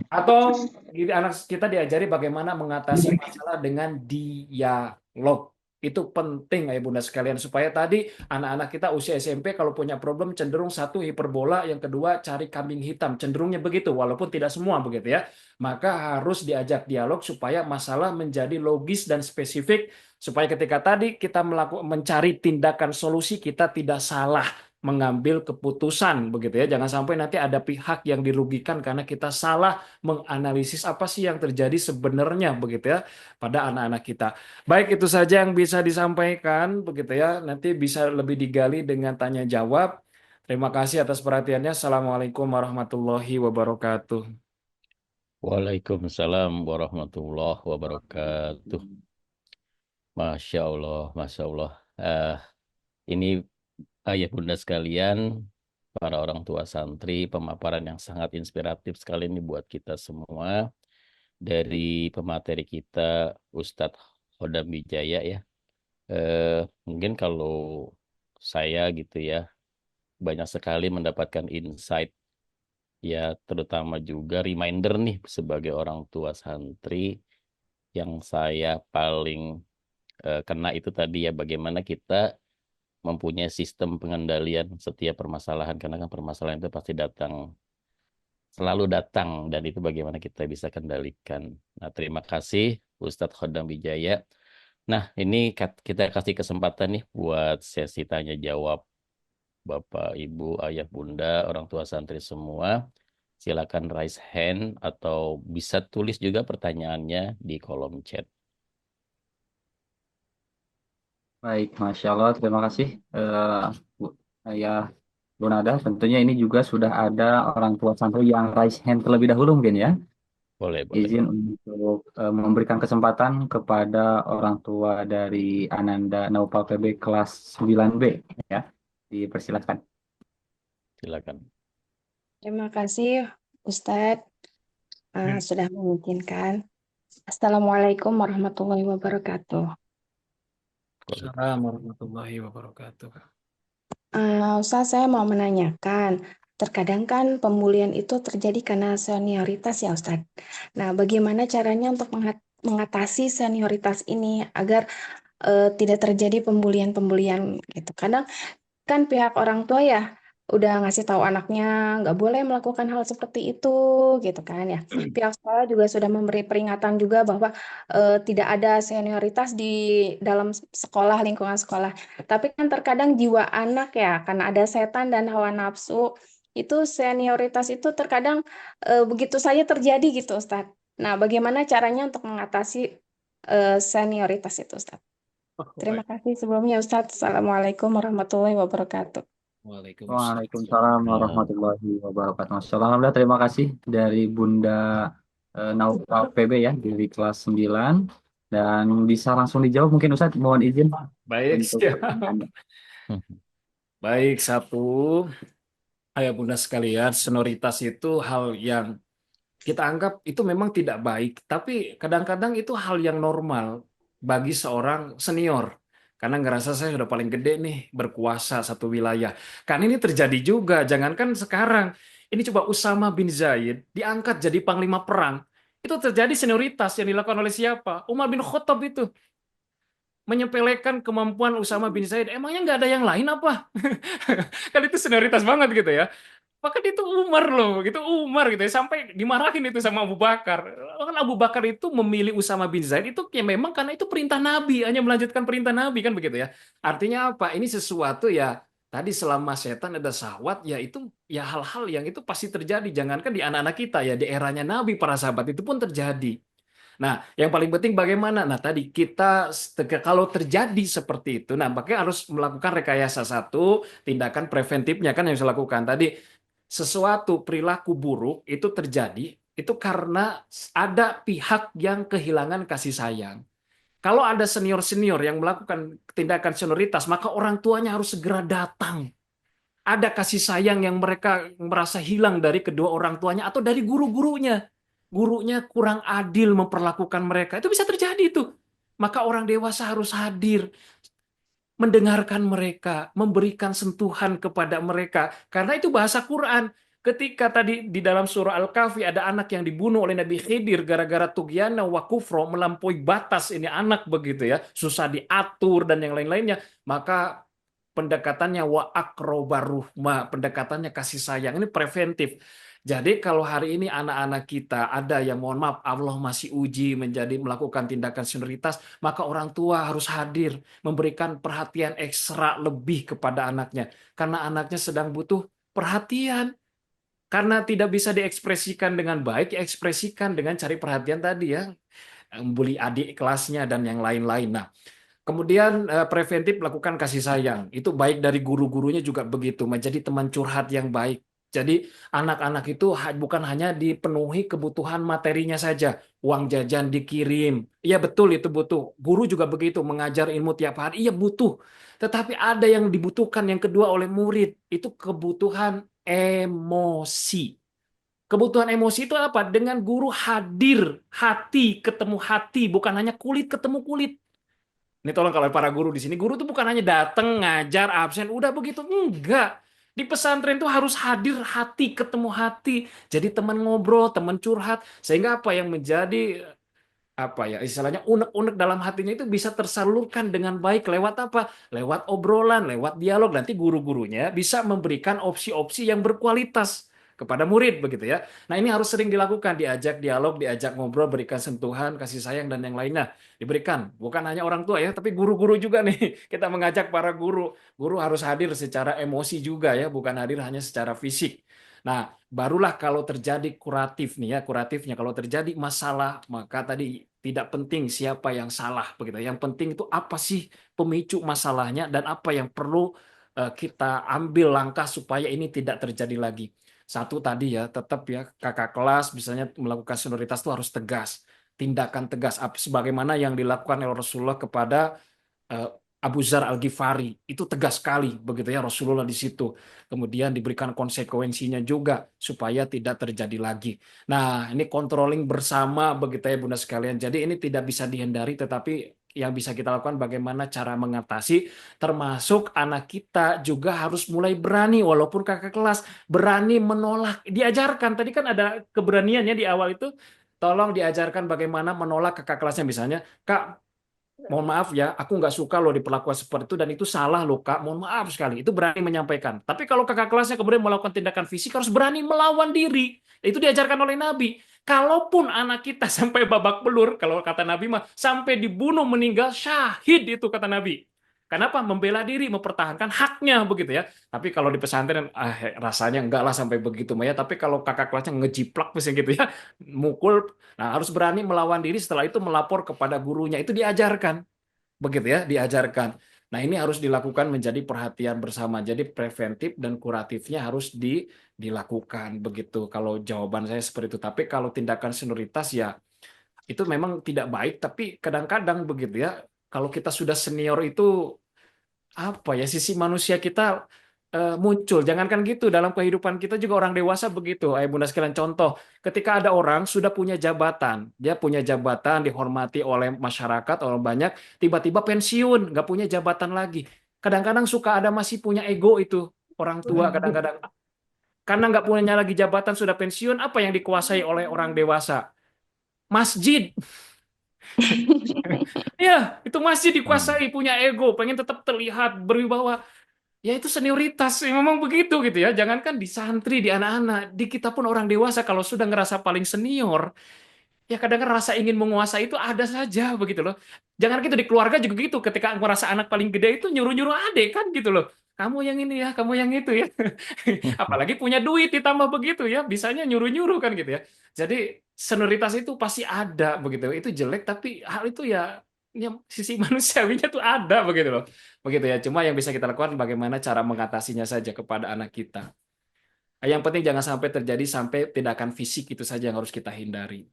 Atau anak kita diajari bagaimana mengatasi masalah dengan dialog. Itu penting ya Bunda sekalian supaya tadi anak-anak kita usia SMP kalau punya problem cenderung satu hiperbola, yang kedua cari kambing hitam, cenderungnya begitu walaupun tidak semua begitu ya. Maka harus diajak dialog supaya masalah menjadi logis dan spesifik supaya ketika tadi kita mencari tindakan solusi kita tidak salah mengambil keputusan begitu ya. Jangan sampai nanti ada pihak yang dirugikan karena kita salah menganalisis apa sih yang terjadi sebenarnya begitu ya pada anak-anak kita. Baik, itu saja yang bisa disampaikan begitu ya. Nanti bisa lebih digali dengan tanya jawab. Terima kasih atas perhatiannya. Assalamualaikum warahmatullahi wabarakatuh. Waalaikumsalam warahmatullahi wabarakatuh. Masya Allah, Masya Allah. Ini ayah bunda sekalian, para orang tua santri, pemaparan yang sangat inspiratif sekali ini buat kita semua. Dari pemateri kita, Ustadz Hodam Wijaya ya. Mungkin kalau saya gitu ya, banyak sekali mendapatkan insight ya, terutama juga reminder nih sebagai orang tua santri yang saya paling kena itu tadi ya, bagaimana kita mempunyai sistem pengendalian setiap permasalahan, karena kan permasalahan itu pasti datang, selalu datang, dan itu bagaimana kita bisa kendalikan. Nah, terima kasih Ustadz Khodam Wijaya. Nah, ini kita kasih kesempatan nih buat sesi tanya jawab Bapak, Ibu, Ayah, Bunda, orang tua santri semua. Silakan raise hand atau bisa tulis juga pertanyaannya di kolom chat. Baik, Masya Allah, terima kasih Bu, ya Bu Nada. Tentunya ini juga sudah ada orang tua santri yang raise hand terlebih dahulu mungkin ya. Boleh, boleh. Izin untuk memberikan kesempatan kepada orang tua dari Ananda Naupal PB kelas 9B ya. Dipersilakan. Silakan. Terima kasih Ustadz sudah mengizinkan. Assalamualaikum warahmatullahi wabarakatuh. Assalamualaikum warahmatullahi wabarakatuh. Ustadz, saya mau menanyakan, terkadang kan pembulian itu terjadi karena senioritas ya Ustadz. Nah, bagaimana caranya untuk mengatasi senioritas ini agar tidak terjadi pembulian-pembulian gitu. Kadang kan pihak orang tua ya udah ngasih tahu anaknya nggak boleh melakukan hal seperti itu gitu kan ya. Pihak sekolah juga sudah memberi peringatan juga bahwa tidak ada senioritas di dalam sekolah, lingkungan sekolah. Tapi kan terkadang jiwa anak ya karena ada setan dan hawa nafsu itu senioritas itu terkadang begitu saja terjadi gitu Ustadz. Nah, bagaimana caranya untuk mengatasi senioritas itu Ustadz? Terima kasih sebelumnya Ustadz. Assalamualaikum warahmatullahi wabarakatuh. Waalaikumsalam warahmatullahi wabarakatuh. Masya Allah, alhamdulillah, terima kasih dari Bunda Naufal PB ya dari kelas 9 dan bisa langsung dijawab mungkin Ustadz, mohon izin. Baik, untuk siap. pertanyaannya. Baik, satu. Ayah bunda sekalian, senioritas itu hal yang kita anggap itu memang tidak baik, tapi kadang-kadang itu hal yang normal bagi seorang senior. Karena ngerasa saya sudah paling gede nih, berkuasa satu wilayah. Kan ini terjadi juga, jangankan sekarang. Ini coba Usama bin Zaid diangkat jadi panglima perang. Itu terjadi senioritas yang dilakukan oleh siapa? Umar bin Khattab itu. Menyepelekan kemampuan Usama bin Zaid. Emangnya nggak ada yang lain apa? Kan itu senioritas banget gitu ya. Bahkan itu Umar loh, gitu Umar gitu ya, sampai dimarahin itu sama Abu Bakar. Kan Abu Bakar itu memilih Usama bin Zaid itu ya memang karena itu perintah Nabi, hanya melanjutkan perintah Nabi kan begitu ya. Artinya apa? Ini sesuatu ya tadi selama setan ada syahwat ya itu ya hal-hal yang itu pasti terjadi. Jangankan di anak-anak kita ya di eranya Nabi para sahabat itu pun terjadi. Nah, yang paling penting bagaimana? Nah, tadi kita kalau terjadi seperti itu, nah makanya harus melakukan rekayasa satu, tindakan preventifnya kan yang harus dilakukan. Tadi sesuatu perilaku buruk itu terjadi itu karena ada pihak yang kehilangan kasih sayang. Kalau ada senior-senior yang melakukan tindakan senioritas, maka orang tuanya harus segera datang. Ada kasih sayang yang mereka merasa hilang dari kedua orang tuanya atau dari guru-gurunya. Gurunya kurang adil memperlakukan mereka. Itu bisa terjadi itu. Maka orang dewasa harus hadir, mendengarkan mereka, memberikan sentuhan kepada mereka. Karena itu bahasa Quran. Ketika tadi di dalam surah Al-Kahfi ada anak yang dibunuh oleh Nabi Khidir gara-gara tugyana wa kufro, melampaui batas ini anak begitu ya, susah diatur dan yang lain-lainnya, maka pendekatannya wa akrobaruhma, pendekatannya kasih sayang, ini preventif. Jadi kalau hari ini anak-anak kita ada yang mohon maaf Allah masih uji menjadi melakukan tindakan senioritas, maka orang tua harus hadir memberikan perhatian ekstra lebih kepada anaknya karena anaknya sedang butuh perhatian. Karena tidak bisa diekspresikan dengan baik, ya ekspresikan dengan cari perhatian tadi ya, membuli adik kelasnya dan yang lain-lain. Nah, kemudian preventif lakukan kasih sayang. Itu baik dari guru-gurunya juga begitu, menjadi teman curhat yang baik. Jadi anak-anak itu bukan hanya dipenuhi kebutuhan materinya saja, uang jajan dikirim. Iya betul itu butuh. Guru juga begitu, mengajar ilmu tiap hari, iya butuh. Tetapi ada yang dibutuhkan yang kedua oleh murid, itu kebutuhan emosi. Kebutuhan emosi itu apa? Dengan guru hadir, hati ketemu hati, bukan hanya kulit ketemu kulit. Ini tolong kalau para guru di sini, guru tuh bukan hanya datang, ngajar, absen, udah begitu. Enggak. Di pesantren tuh harus hadir hati ketemu hati. Jadi teman ngobrol, teman curhat. Sehingga apa yang menjadi apa ya istilahnya unek-unek dalam hatinya itu bisa tersalurkan dengan baik lewat apa? Lewat obrolan, lewat dialog. Nanti guru-gurunya bisa memberikan opsi-opsi yang berkualitas kepada murid begitu ya. Nah, ini harus sering dilakukan, diajak dialog, diajak ngobrol, berikan sentuhan, kasih sayang dan yang lainnya. Diberikan, bukan hanya orang tua ya, tapi guru-guru juga nih. Kita mengajak para guru. Guru harus hadir secara emosi juga ya, bukan hadir hanya secara fisik. Nah, barulah kalau terjadi kuratif nih ya, kuratifnya kalau terjadi masalah, maka tadi tidak penting siapa yang salah begitu. Yang penting itu apa sih pemicu masalahnya dan apa yang perlu kita ambil langkah supaya ini tidak terjadi lagi. Satu tadi ya, tetap ya kakak kelas misalnya melakukan senioritas itu harus tegas. Tindakan tegas sebagaimana yang dilakukan oleh Rasulullah kepada eh, Abu Zar Al-Ghifari, itu tegas sekali begitu ya Rasulullah di situ. Kemudian diberikan konsekuensinya juga supaya tidak terjadi lagi. Nah, ini controlling bersama begitu ya Bunda sekalian. Jadi ini tidak bisa dihindari, tetapi yang bisa kita lakukan bagaimana cara mengatasi, termasuk anak kita juga harus mulai berani walaupun kakak kelas, berani menolak. Diajarkan tadi kan ada keberaniannya di awal itu. Tolong diajarkan bagaimana menolak kakak kelasnya misalnya, Kak, mohon maaf ya, aku nggak suka loh diperlakukan seperti itu dan itu salah loh Kak. Mohon maaf sekali. Itu berani menyampaikan. Tapi kalau kakak kelasnya kemudian melakukan tindakan fisik harus berani melawan diri. Itu diajarkan oleh Nabi. Kalaupun anak kita sampai babak belur, kalau kata Nabi mah sampai dibunuh meninggal syahid itu kata Nabi. Kenapa? Membela diri, mempertahankan haknya begitu ya. Tapi kalau di pesantren rasanya enggak lah sampai begitu Maya. Tapi kalau kakak kelasnya ngejiplak misalnya gitu ya, mukul. Nah, harus berani melawan diri setelah itu melapor kepada gurunya. Itu diajarkan. Begitu ya, diajarkan. Nah, ini harus dilakukan menjadi perhatian bersama. Jadi preventif dan kuratifnya harus dilakukan begitu. Kalau jawaban saya seperti itu. Tapi kalau tindakan senioritas ya itu memang tidak baik, tapi kadang-kadang begitu ya. Kalau kita sudah senior itu apa ya sisi manusia kita muncul. Jangankan gitu, dalam kehidupan kita juga orang dewasa begitu. Ayo Bunda sekalian contoh, ketika ada orang sudah punya jabatan, dia punya jabatan dihormati oleh masyarakat, orang banyak, tiba-tiba pensiun, nggak punya jabatan lagi. Kadang-kadang suka ada masih punya ego itu orang tua kadang-kadang. Karena nggak punya lagi jabatan sudah pensiun, apa yang dikuasai oleh orang dewasa? Masjid. Ya, itu masjid dikuasai, punya ego, pengen tetap terlihat berwibawa. Ya itu senioritas, ya, memang begitu gitu ya. Jangankan di santri, di anak-anak, di kita pun orang dewasa kalau sudah ngerasa paling senior, ya kadang-kadang rasa ingin menguasai itu ada saja begitu loh. Jangan gitu di keluarga juga gitu. Ketika merasa anak paling gede itu nyuruh-nyuruh adik kan gitu loh. Kamu yang ini ya, kamu yang itu ya. Apalagi punya duit ditambah begitu ya, bisanya nyuruh-nyuruh kan gitu ya. Jadi senioritas itu pasti ada begitu. Itu jelek tapi hal itu ya sisi manusiawinya tuh ada begitu loh. Begitu ya. Cuma yang bisa kita lakukan bagaimana cara mengatasinya saja kepada anak kita. Yang penting jangan sampai terjadi sampai tindakan fisik itu saja yang harus kita hindari.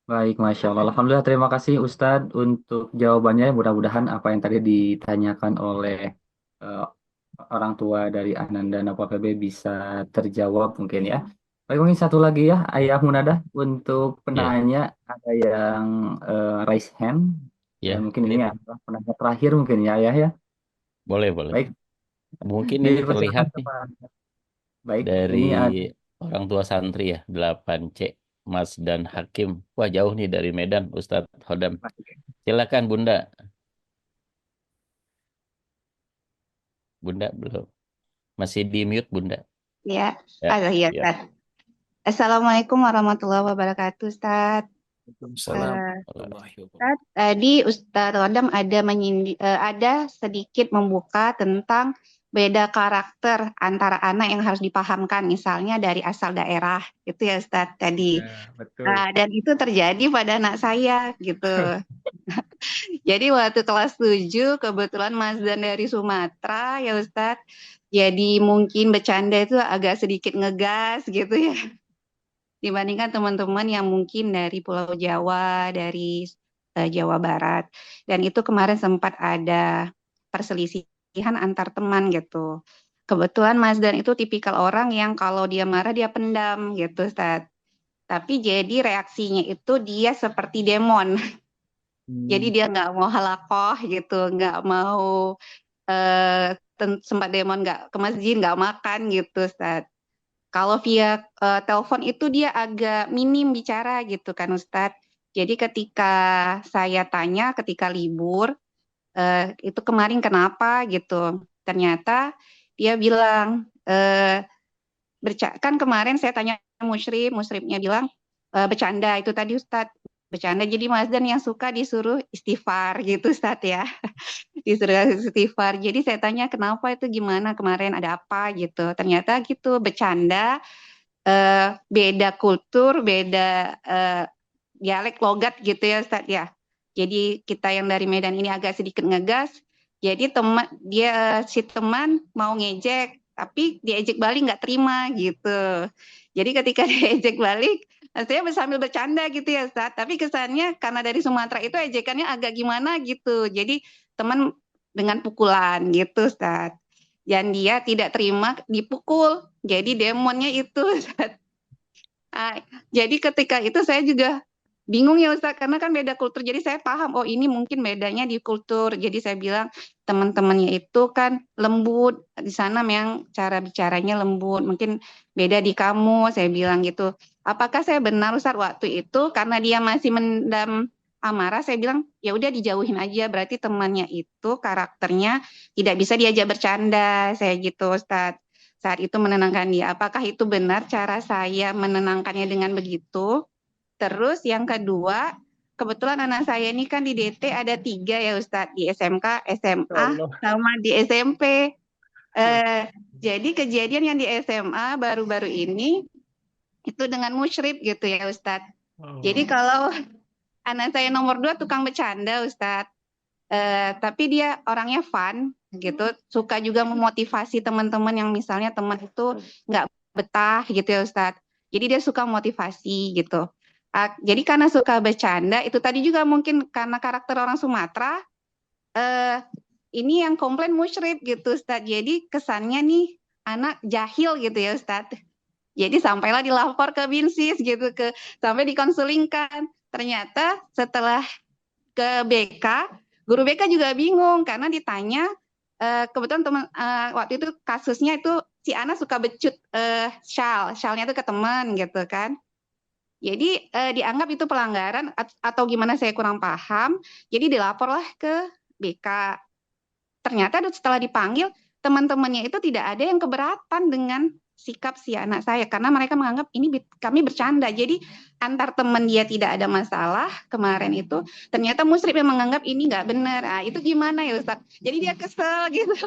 Baik, Masya Allah. Alhamdulillah, terima kasih Ustadz untuk jawabannya. Mudah-mudahan apa yang tadi ditanyakan oleh eh, orang tua dari Ananda Napa-PB bisa terjawab mungkin ya. Baik, mungkin satu lagi ya, Ayah Munada. Untuk Ya, penanya, ada yang raise hand. Dan ya, mungkin ini boleh, adalah penanya terakhir mungkin ya, Ayah ya. boleh, boleh. Baik, Mungkin ini Dipersilakan terlihat nih Bapak. Baik, dari ini orang tua santri ya, 8C, Mas dan Hakim. Wah, jauh nih dari Medan, Ustadz Hodam. Silakan Bunda. Bunda belum. Masih di mute Bunda. Ya, Ya, iya, ya. Ustaz. Assalamualaikum warahmatullahi wabarakatuh, Ustaz. Waalaikumsalam Eh, warahmatullahi wabarakatuh. Ustaz, tadi Ustaz Rodam ada sedikit membuka tentang beda karakter antara anak yang harus dipahamkan, misalnya dari asal daerah, itu ya Ustaz tadi. Ya, betul. Dan itu terjadi pada anak saya, gitu. Jadi waktu kelas 7, kebetulan Mas Dan dari Sumatera, ya Ustaz. Jadi mungkin bercanda itu agak sedikit ngegas, gitu ya. Dibandingkan teman-teman yang mungkin dari Pulau Jawa, dari Jawa Barat. Dan itu kemarin sempat ada perselisihan antar teman gitu. Kebetulan Mas Dan itu tipikal orang yang kalau dia marah dia pendam gitu, Ustaz. Tapi jadi reaksinya itu dia seperti demon. Jadi dia nggak mau halakoh gitu, nggak mau sempat demon nggak ke masjid, nggak makan gitu, Ustaz. Kalau via telepon itu dia agak minim bicara gitu kan Ustadz. Jadi ketika saya tanya ketika libur, itu kemarin kenapa gitu. Ternyata dia bilang, kan kemarin saya tanya musyrifnya bilang, bercanda itu tadi Ustadz. Bercanda, jadi Mas Dan yang suka disuruh istighfar gitu Ustadz ya. Disuruh istighfar. Jadi saya tanya kenapa itu gimana kemarin ada apa gitu. Ternyata gitu bercanda, beda kultur, beda dialek logat gitu ya Ustaz ya. Jadi kita yang dari Medan ini agak sedikit ngegas. Jadi si teman mau ngejek, tapi diejek balik nggak terima gitu. Jadi ketika diejek balik, saya sambil bercanda gitu ya Ustaz. Tapi kesannya karena dari Sumatera itu ejekannya agak gimana gitu. Jadi teman dengan pukulan gitu Ustaz. Dan dia tidak terima dipukul. Jadi demonnya itu Ustaz. Jadi ketika itu saya juga bingung ya Ustaz, karena kan beda kultur. Jadi saya paham, oh ini mungkin bedanya di kultur. Jadi saya bilang teman-temannya itu kan lembut. Di sana memang cara bicaranya lembut. Mungkin beda di kamu, saya bilang gitu. Apakah saya benar Ustaz waktu itu karena dia masih mendam amarah, saya bilang ya udah dijauhin aja. Berarti temannya itu karakternya tidak bisa diajak bercanda. Saya gitu Ustaz. Saat itu menenangkan dia. Apakah itu benar cara saya menenangkannya dengan begitu? Terus yang kedua, kebetulan anak saya ini kan di DT ada 3 ya Ustadz, di SMK, SMA, Allah. sama di SMP. Jadi kejadian yang di SMA baru-baru ini itu dengan musyrif gitu ya Ustadz. Jadi kalau anak saya nomor 2 tukang bercanda Ustadz. Tapi dia orangnya fun gitu, suka juga memotivasi teman-teman yang misalnya teman itu nggak betah gitu ya Ustadz. Jadi dia suka motivasi gitu. Jadi karena suka bercanda, itu tadi juga mungkin karena karakter orang Sumatera, ini yang komplain musyrif gitu Ustadz. Jadi kesannya nih anak jahil gitu ya Ustadz. Jadi sampailah dilapor ke Binsis gitu, sampai dikonsulingkan. Ternyata setelah ke BK, guru BK juga bingung karena ditanya, kebetulan teman waktu itu kasusnya itu si Ana suka becut syalnya itu ke teman gitu kan. Jadi dianggap itu pelanggaran atau gimana saya kurang paham. Jadi dilaporlah ke BK. Ternyata setelah dipanggil teman-temannya itu tidak ada yang keberatan dengan sikap si anak saya karena mereka menganggap ini kami bercanda. Jadi antar teman dia tidak ada masalah kemarin itu, ternyata musyrif yang menganggap ini nggak benar. Itu gimana ya Ustaz? Jadi dia kesel gitu.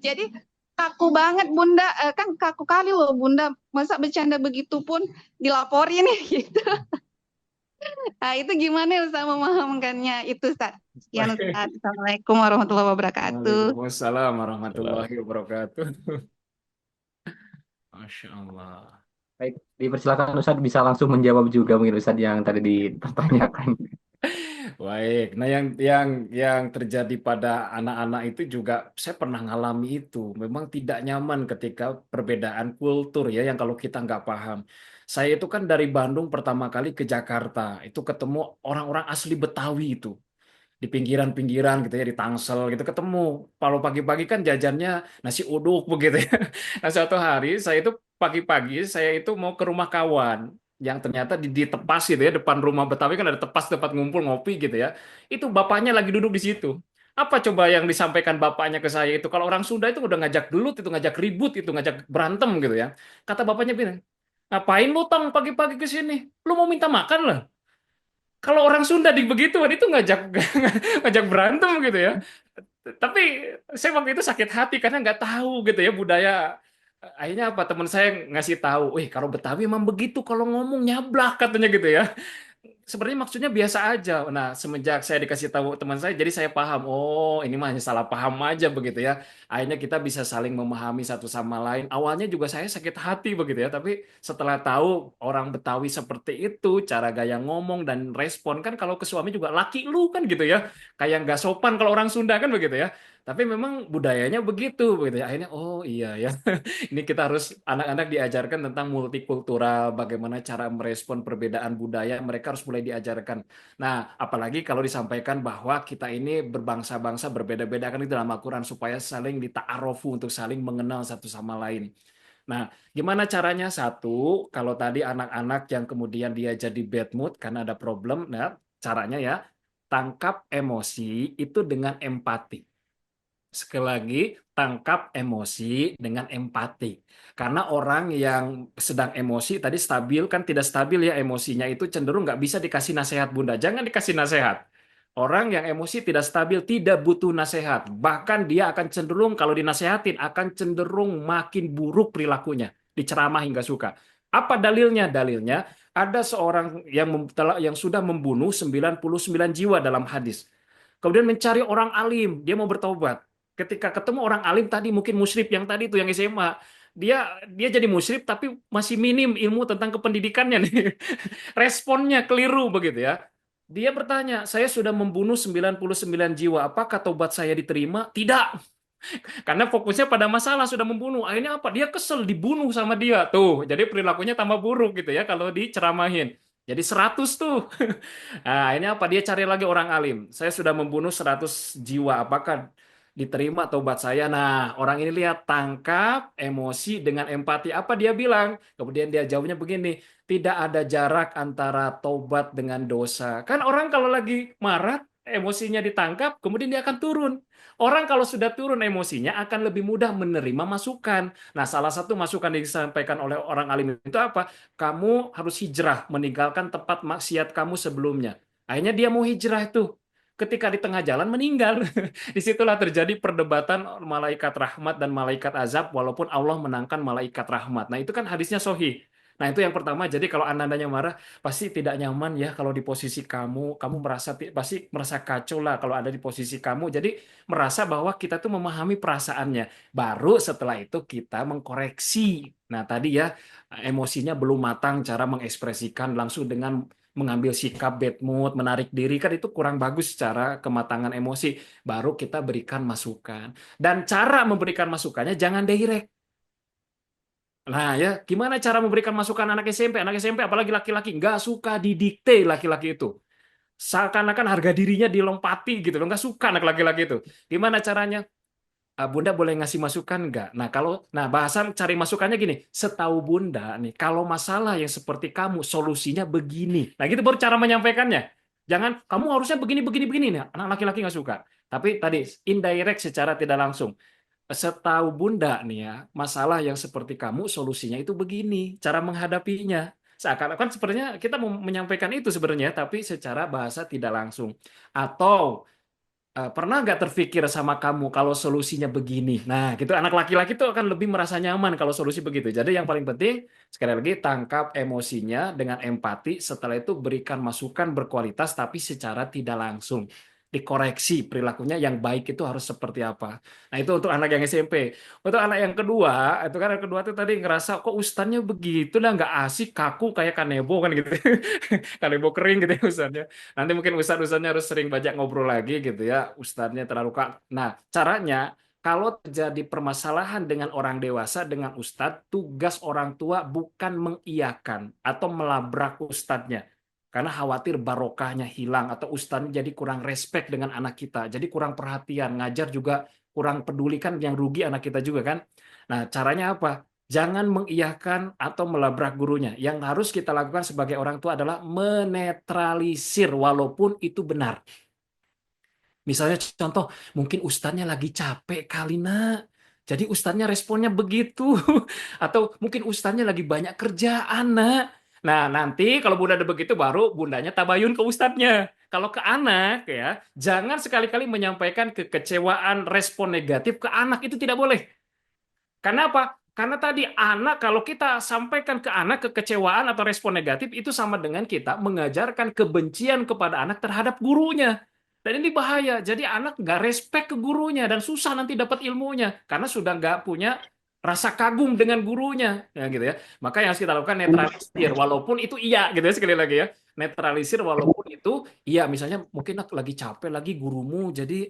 Jadi kaku banget Bunda, kan kaku kali loh Bunda, masa bercanda begitu pun dilaporin gitu. Itu gimana ya Ustaz memahamkannya itu Ustaz? Sekian Ustaz. Assalamualaikum warahmatullahi wabarakatuh. Waalaikumsalam warahmatullahi wabarakatuh. Masya Allah. baik, dipersilakan Ustadz bisa langsung menjawab juga mungkin Ustadz yang tadi dipertanyakan. Baik. Nah, yang terjadi pada anak-anak itu juga saya pernah ngalami itu. Memang tidak nyaman ketika perbedaan kultur ya, yang kalau kita nggak paham. Saya itu kan dari Bandung pertama kali ke Jakarta, itu ketemu orang-orang asli Betawi itu. di pinggiran-pinggiran gitu ya, di Tangsel gitu ketemu. Kalau pagi-pagi kan jajannya nasi uduk begitu ya. Nah, suatu hari saya itu pagi-pagi saya itu mau ke rumah kawan yang ternyata di tepas gitu ya, depan rumah Betawi kan ada tepas tempat ngumpul ngopi gitu ya. Itu bapaknya lagi duduk di situ. Apa coba yang disampaikan bapaknya ke saya itu? Kalau orang Sunda itu udah ngajak gelut, itu ngajak ribut, itu ngajak berantem gitu ya. Kata bapaknya bilang, ngapain lu Tong pagi-pagi ke sini? Lu mau minta makan lah. Kalau orang Sunda di begituan itu ngajak ngajak berantem gitu ya. Tapi saya waktu itu sakit hati karena nggak tahu gitu ya budaya. Akhirnya apa teman saya ngasih tahu, wih kalau Betawi emang begitu kalau ngomong nyablak katanya gitu ya. Sebenarnya maksudnya biasa aja. Nah, semenjak saya dikasih tahu teman saya, jadi saya paham. Oh, ini mah hanya salah paham aja begitu ya. Akhirnya kita bisa saling memahami satu sama lain. Awalnya juga saya sakit hati begitu ya, tapi setelah tahu orang Betawi seperti itu, cara gaya ngomong dan respon kan kalau ke suami juga laki lu kan gitu ya. Kayak nggak sopan kalau orang Sunda kan begitu ya. Tapi memang budayanya begitu begitu ya. Akhirnya oh iya ya. Ini kita harus anak-anak diajarkan tentang multikultural, bagaimana cara merespon perbedaan budaya, mereka harus mulai diajarkan. Nah, apalagi kalau disampaikan bahwa kita ini berbangsa-bangsa berbeda-beda kan di dalam Al-Quran supaya saling dita'arofu untuk saling mengenal satu sama lain. Nah, gimana caranya? Satu, kalau tadi anak-anak yang kemudian dia jadi bad mood karena ada problem, nah caranya ya, tangkap emosi itu dengan empati. Sekali lagi, tangkap emosi dengan empati. Karena orang yang sedang emosi tadi stabil kan tidak stabil ya emosinya itu cenderung nggak bisa dikasih nasihat Bunda. Jangan dikasih nasihat. Orang yang emosi tidak stabil tidak butuh nasihat. Bahkan dia akan cenderung kalau dinasehatin akan cenderung makin buruk perilakunya. Diceramah hingga suka. Apa dalilnya? Dalilnya ada seorang yang sudah membunuh 99 jiwa dalam hadis. Kemudian mencari orang alim, dia mau bertobat. Ketika ketemu orang alim tadi mungkin musyrif yang tadi itu yang SMA, dia jadi musyrif tapi masih minim ilmu tentang kependidikannya nih. Responnya keliru begitu ya. Dia bertanya, saya sudah membunuh 99 jiwa, apakah tobat saya diterima? Tidak. Karena fokusnya pada masalah sudah membunuh. Akhirnya apa? Dia kesel dibunuh sama dia. Tuh, jadi perilakunya tambah buruk gitu ya kalau diceramahin. Jadi 100 tuh. Nah, ini apa? Dia cari lagi orang alim. Saya sudah membunuh 100 jiwa. Apakah diterima tobat saya? Nah, orang ini lihat tangkap emosi dengan empati. Apa dia bilang? Kemudian dia jawabnya begini, tidak ada jarak antara tobat dengan dosa. Kan orang kalau lagi marah, emosinya ditangkap, kemudian dia akan turun. Orang kalau sudah turun emosinya akan lebih mudah menerima masukan. Nah, salah satu masukan yang disampaikan oleh orang alim itu apa? Kamu harus hijrah, meninggalkan tempat maksiat kamu sebelumnya. Akhirnya dia mau hijrah itu. Ketika di tengah jalan meninggal. Disitulah terjadi perdebatan malaikat rahmat dan malaikat azab, walaupun Allah menangkan malaikat rahmat. Nah, itu kan hadisnya sahih. Nah, itu yang pertama. Jadi kalau anda-andanya marah, pasti tidak nyaman ya kalau di posisi kamu merasa pasti merasa kacau lah kalau ada di posisi kamu. Jadi merasa bahwa kita tuh memahami perasaannya. Baru setelah itu kita mengkoreksi. Nah, tadi ya emosinya belum matang cara mengekspresikan langsung dengan mengambil sikap bad mood, menarik diri kan itu kurang bagus secara kematangan emosi. Baru kita berikan masukan. Dan cara memberikan masukannya jangan direct. Nah ya, gimana cara memberikan masukan anak SMP? Anak SMP apalagi laki-laki nggak suka didikte laki-laki itu. Seakan-akan harga dirinya dilompati gitu loh, nggak suka anak laki-laki itu. Gimana caranya? Bunda boleh ngasih masukan nggak? Nah bahasan cari masukannya gini, setahu Bunda nih, kalau masalah yang seperti kamu, solusinya begini. Nah gitu baru cara menyampaikannya. Jangan, kamu harusnya begini, begini, begini. Nih, anak laki-laki nggak suka. Tapi tadi, indirect secara tidak langsung. Setahu Bunda nih ya, masalah yang seperti kamu solusinya itu begini, cara menghadapinya. Seakan-akan sebenarnya kita mau menyampaikan itu sebenarnya, tapi secara bahasa tidak langsung. Atau pernah nggak terpikir sama kamu kalau solusinya begini? Nah, gitu anak laki-laki itu akan lebih merasa nyaman kalau solusi begitu. Jadi yang paling penting sekali lagi tangkap emosinya dengan empati. Setelah itu berikan masukan berkualitas tapi secara tidak langsung. Dikoreksi perilakunya yang baik itu harus seperti apa. Nah, itu untuk anak yang SMP. Untuk anak yang kedua, itu kan yang kedua itu tadi ngerasa kok ustadznya begitu lah nggak asik, kaku kayak kanebo kan gitu. Kanebo kering gitu ya ustadznya. Nanti mungkin ustadz-ustadznya harus sering banyak ngobrol lagi gitu ya. Ustadznya terlalu kak. Nah, caranya kalau terjadi permasalahan dengan orang dewasa, dengan ustadz, tugas orang tua bukan mengiyakan atau melabrak ustadznya. karena khawatir barokahnya hilang atau ustadznya jadi kurang respect dengan anak kita, jadi kurang perhatian, ngajar juga kurang peduli, kan yang rugi anak kita juga kan. Nah, caranya apa? Jangan mengiyakan atau melabrak gurunya. Yang harus kita lakukan sebagai orang tua adalah menetralisir walaupun itu benar. Misalnya contoh, mungkin ustadznya lagi capek kali nak. Jadi ustadznya responnya begitu. Atau mungkin ustadznya lagi banyak kerjaan nak. Nah nanti kalau bunda ada begitu baru bundanya tabayun ke ustadznya. Kalau ke anak ya, jangan sekali-kali menyampaikan kekecewaan respon negatif ke anak, itu tidak boleh. Karena apa? Karena tadi anak, kalau kita sampaikan ke anak kekecewaan atau respon negatif, itu sama dengan kita mengajarkan kebencian kepada anak terhadap gurunya. Dan ini bahaya. Jadi anak nggak respect ke gurunya dan susah nanti dapat ilmunya karena sudah nggak punya rasa kagum dengan gurunya, ya gitu ya. Maka yang harus kita lakukan netralisir, walaupun itu iya, gitu ya, sekali lagi ya. Netralisir walaupun itu iya, misalnya mungkin aku lagi capek lagi gurumu, jadi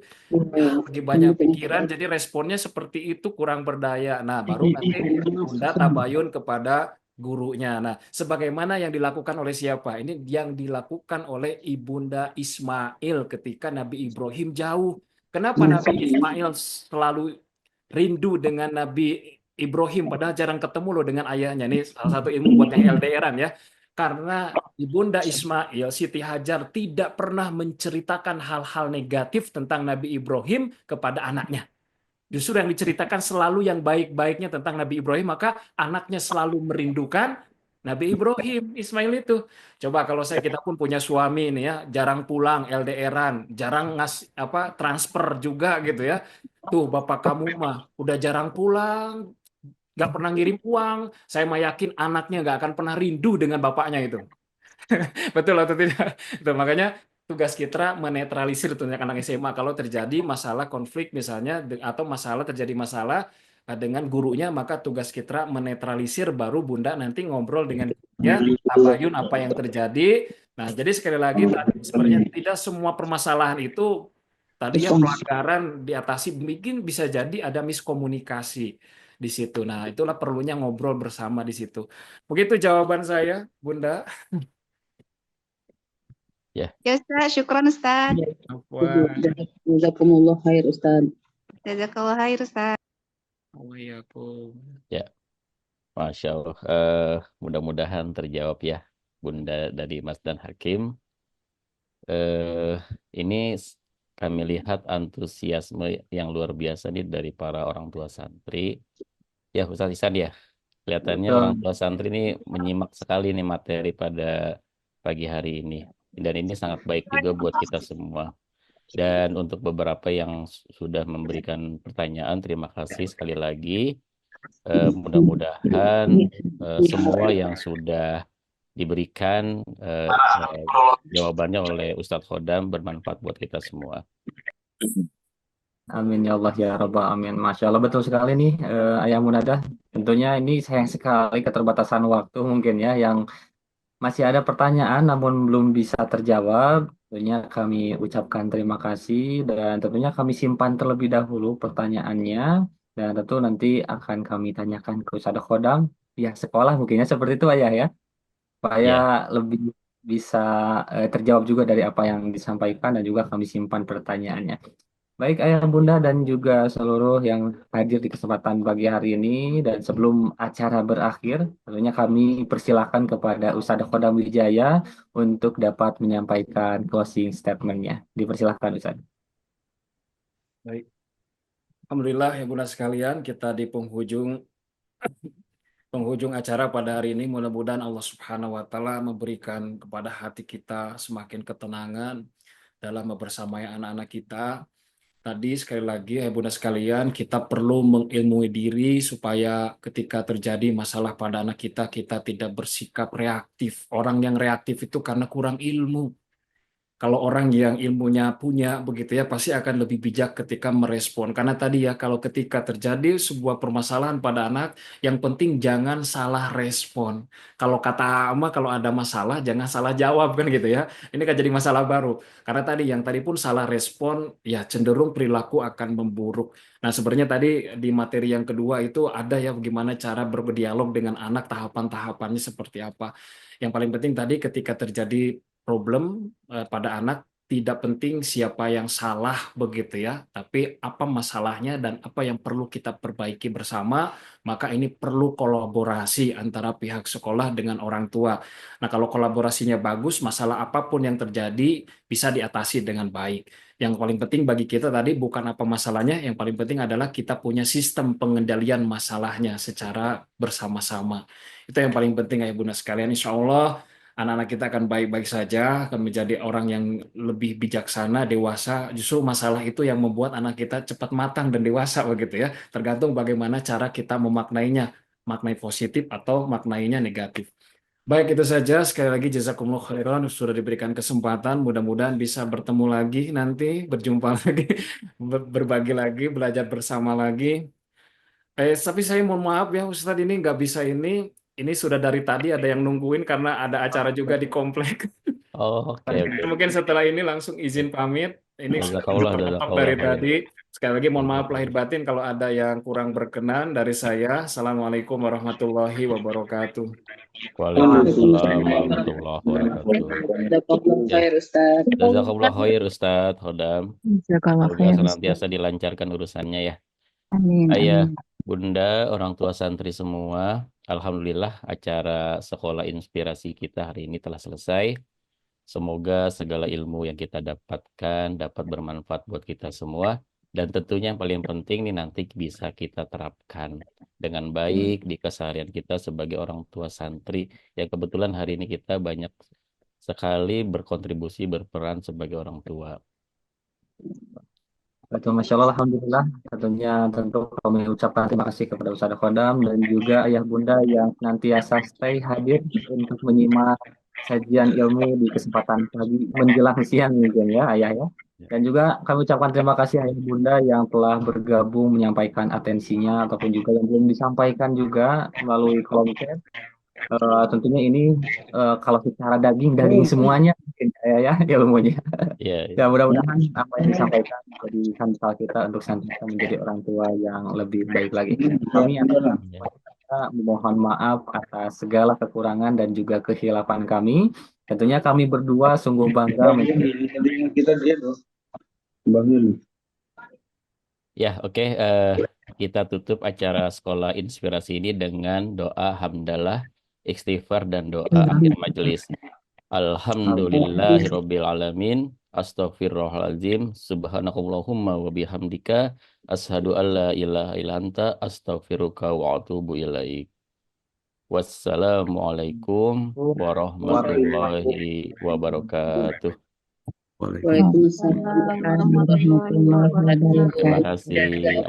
ya lagi banyak pikiran, jadi responnya seperti itu, kurang berdaya. Nah, baru nanti Bunda tabayun kepada gurunya. Nah, sebagaimana yang dilakukan oleh siapa? Ini yang dilakukan oleh Ibunda Ismail ketika Nabi Ibrahim jauh. Kenapa Nabi Ismail selalu rindu dengan Nabi Ibrahim padahal jarang ketemu loh dengan ayahnya? Ini salah satu ilmu buat yang LDRan ya. Karena Ibunda Ismail, Siti Hajar, tidak pernah menceritakan hal-hal negatif tentang Nabi Ibrahim kepada anaknya. Justru yang diceritakan selalu yang baik-baiknya tentang Nabi Ibrahim, maka anaknya selalu merindukan Nabi Ibrahim, Ismail itu. Coba kalau kita pun punya suami nih ya, jarang pulang, LDRan, jarang transfer juga gitu ya. Tuh bapak kamu mah udah jarang pulang, nggak pernah ngirim uang. Saya mah yakin anaknya nggak akan pernah rindu dengan bapaknya itu. Betul atau tidak? Itu makanya tugas kita menetralisir tentunya anak SMA kalau terjadi masalah konflik misalnya atau terjadi masalah dengan gurunya, maka tugas kita menetralisir, baru Bunda nanti ngobrol dengan gurunya, tabayun apa yang terjadi. Nah, jadi sekali lagi tadi sebenarnya tidak semua permasalahan itu tadi ya pelanggaran diatasi, mungkin bisa jadi ada miskomunikasi di situ. Nah, itulah perlunya ngobrol bersama di situ. Begitu jawaban saya, Bunda. Ya. Ya Ustaz, syukron Ustaz. Jazakumullah khair Ustaz. Jazakallah khair Ustaz. Ya, Masya Allah. Mudah-mudahan terjawab ya, Bunda dari Mas dan Hakim. Ini kami lihat antusiasme yang luar biasa nih dari para orang tua santri. Ya, Ustaz Isan ya, kelihatannya orang tua santri ini menyimak sekali nih materi pada pagi hari ini. Dan ini sangat baik juga buat kita semua. Dan untuk beberapa yang sudah memberikan pertanyaan, terima kasih sekali lagi. Mudah-mudahan semua yang sudah diberikan jawabannya oleh Ustadz Khodam bermanfaat buat kita semua. Amin ya Allah ya Rabbal Amin. Masya Allah, betul sekali nih Ayah Munadah. Tentunya ini sayang sekali keterbatasan waktu mungkin ya, yang masih ada pertanyaan namun belum bisa terjawab. Tentunya kami ucapkan terima kasih dan tentunya kami simpan terlebih dahulu pertanyaannya, dan tentu nanti akan kami tanyakan ke Ustadz Khodam pihak sekolah mungkinnya seperti itu Ayah ya, supaya lebih bisa terjawab juga dari apa yang disampaikan dan juga kami simpan pertanyaannya. Baik Ayah Bunda dan juga seluruh yang hadir di kesempatan pagi hari ini, dan sebelum acara berakhir, tentunya kami persilahkan kepada Ustadz Khodam Wijaya untuk dapat menyampaikan closing statement-nya. Dipersilahkan Ustadz. Baik. Alhamdulillah ya Bunda sekalian, kita di penghujung acara pada hari ini. Mudah-mudahan Allah Subhanahu wa taala memberikan kepada hati kita semakin ketenangan dalam membersamai anak-anak kita. Tadi sekali lagi ya Bunda sekalian, kita perlu mengilmui diri supaya ketika terjadi masalah pada anak kita, kita tidak bersikap reaktif. Orang yang reaktif itu karena kurang ilmu. Kalau orang yang ilmunya punya begitu ya, pasti akan lebih bijak ketika merespon. Karena tadi ya, kalau ketika terjadi sebuah permasalahan pada anak, yang penting jangan salah respon. Kalau kata Ama, kalau ada masalah jangan salah jawab kan gitu ya. Ini kan jadi masalah baru. Karena tadi yang tadi pun salah respon, ya cenderung perilaku akan memburuk. Nah, sebenarnya tadi di materi yang kedua itu ada ya bagaimana cara berdialog dengan anak, tahapan-tahapannya seperti apa. Yang paling penting tadi ketika terjadi problem pada anak, tidak penting siapa yang salah begitu ya, tapi apa masalahnya dan apa yang perlu kita perbaiki bersama, maka ini perlu kolaborasi antara pihak sekolah dengan orang tua. Nah, kalau kolaborasinya bagus, masalah apapun yang terjadi bisa diatasi dengan baik. Yang paling penting bagi kita tadi bukan apa masalahnya, yang paling penting adalah kita punya sistem pengendalian masalahnya secara bersama-sama. Itu yang paling penting ya Bunda sekalian. Insya Allah anak-anak kita akan baik-baik saja, akan menjadi orang yang lebih bijaksana, dewasa. Justru masalah itu yang membuat anak kita cepat matang dan dewasa begitu ya. Tergantung bagaimana cara kita memaknainya, maknai positif atau maknainya negatif. Baik, itu saja. Sekali lagi jazakumullah khairan sudah diberikan kesempatan. Mudah-mudahan bisa bertemu lagi nanti, berjumpa lagi, berbagi lagi, belajar bersama lagi. Tapi saya mohon maaf ya Ustadz ini nggak bisa ini. Ini sudah dari tadi ada yang nungguin karena ada acara juga di komplek. Oh, oke, oke. Mungkin setelah ini langsung izin pamit. Ini sudah Jazakallah, ketok jazakallah dari khair. tadi. Sekali lagi mohon maaf lahir batin kalau ada yang kurang berkenan dari saya. Assalamualaikum warahmatullahi wabarakatuh. Waalaikumsalam warahmatullahi wabarakatuh. Jazakallah Ya, khair Ustaz. jazakallah khair Ustadz Hodam. Jazakallah Semoga khair Ustaz. senantiasa dilancarkan urusannya ya. Amin, Ayah, amin. Bunda, orang tua santri semua, Alhamdulillah acara sekolah inspirasi kita hari ini telah selesai. Semoga segala ilmu yang kita dapatkan dapat bermanfaat buat kita semua. Dan tentunya yang paling penting nih nanti bisa kita terapkan dengan baik di keseharian kita sebagai orang tua santri. Yang kebetulan hari ini kita banyak sekali berkontribusi berperan sebagai orang tua. Betul, Masya Allah, Alhamdulillah. Tentu kami ucapkan terima kasih kepada Ustaz Khodam dan juga ayah bunda yang senantiasa stay hadir untuk menyimak sajian ilmu di kesempatan pagi menjelang siang mungkin ya ayah ya. Dan juga kami ucapkan terima kasih ayah bunda yang telah bergabung menyampaikan atensinya ataupun juga yang belum disampaikan juga melalui kolom chat. Tentunya ini kalau secara daging semuanya mungkin ya ilmunya. Ya, Ya mudah-mudahan apa yang disampaikan jadi handal kita untuk senantiasa menjadi orang tua yang lebih baik lagi. Kami akan memohon maaf atas segala kekurangan dan juga kehilapan kami. Tentunya kami berdua sungguh bangga Ya, oke. Kita tutup acara sekolah inspirasi ini dengan doa hamdalah, istighfar, dan doa akhir majelis. Alhamdulillahirabbil alamin. Astaghfirullahaladzim. Subhanakallahumma wa bihamdika. Ashadu an la ilaha illa anta. Astaghfiruka wa atubu ilaik. Wassalamualaikum warahmatullahi wabarakatuh. Waalaikumsalam warahmatullahi wabarakatuh. Terima kasih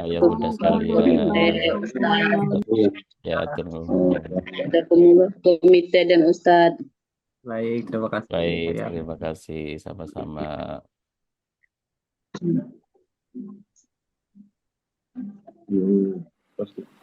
ayah bunda sekalian. Ya, terus. Jazakumullah komite dan Ustaz. Baik, terima kasih. Baik, terima kasih sama-sama. Pasti.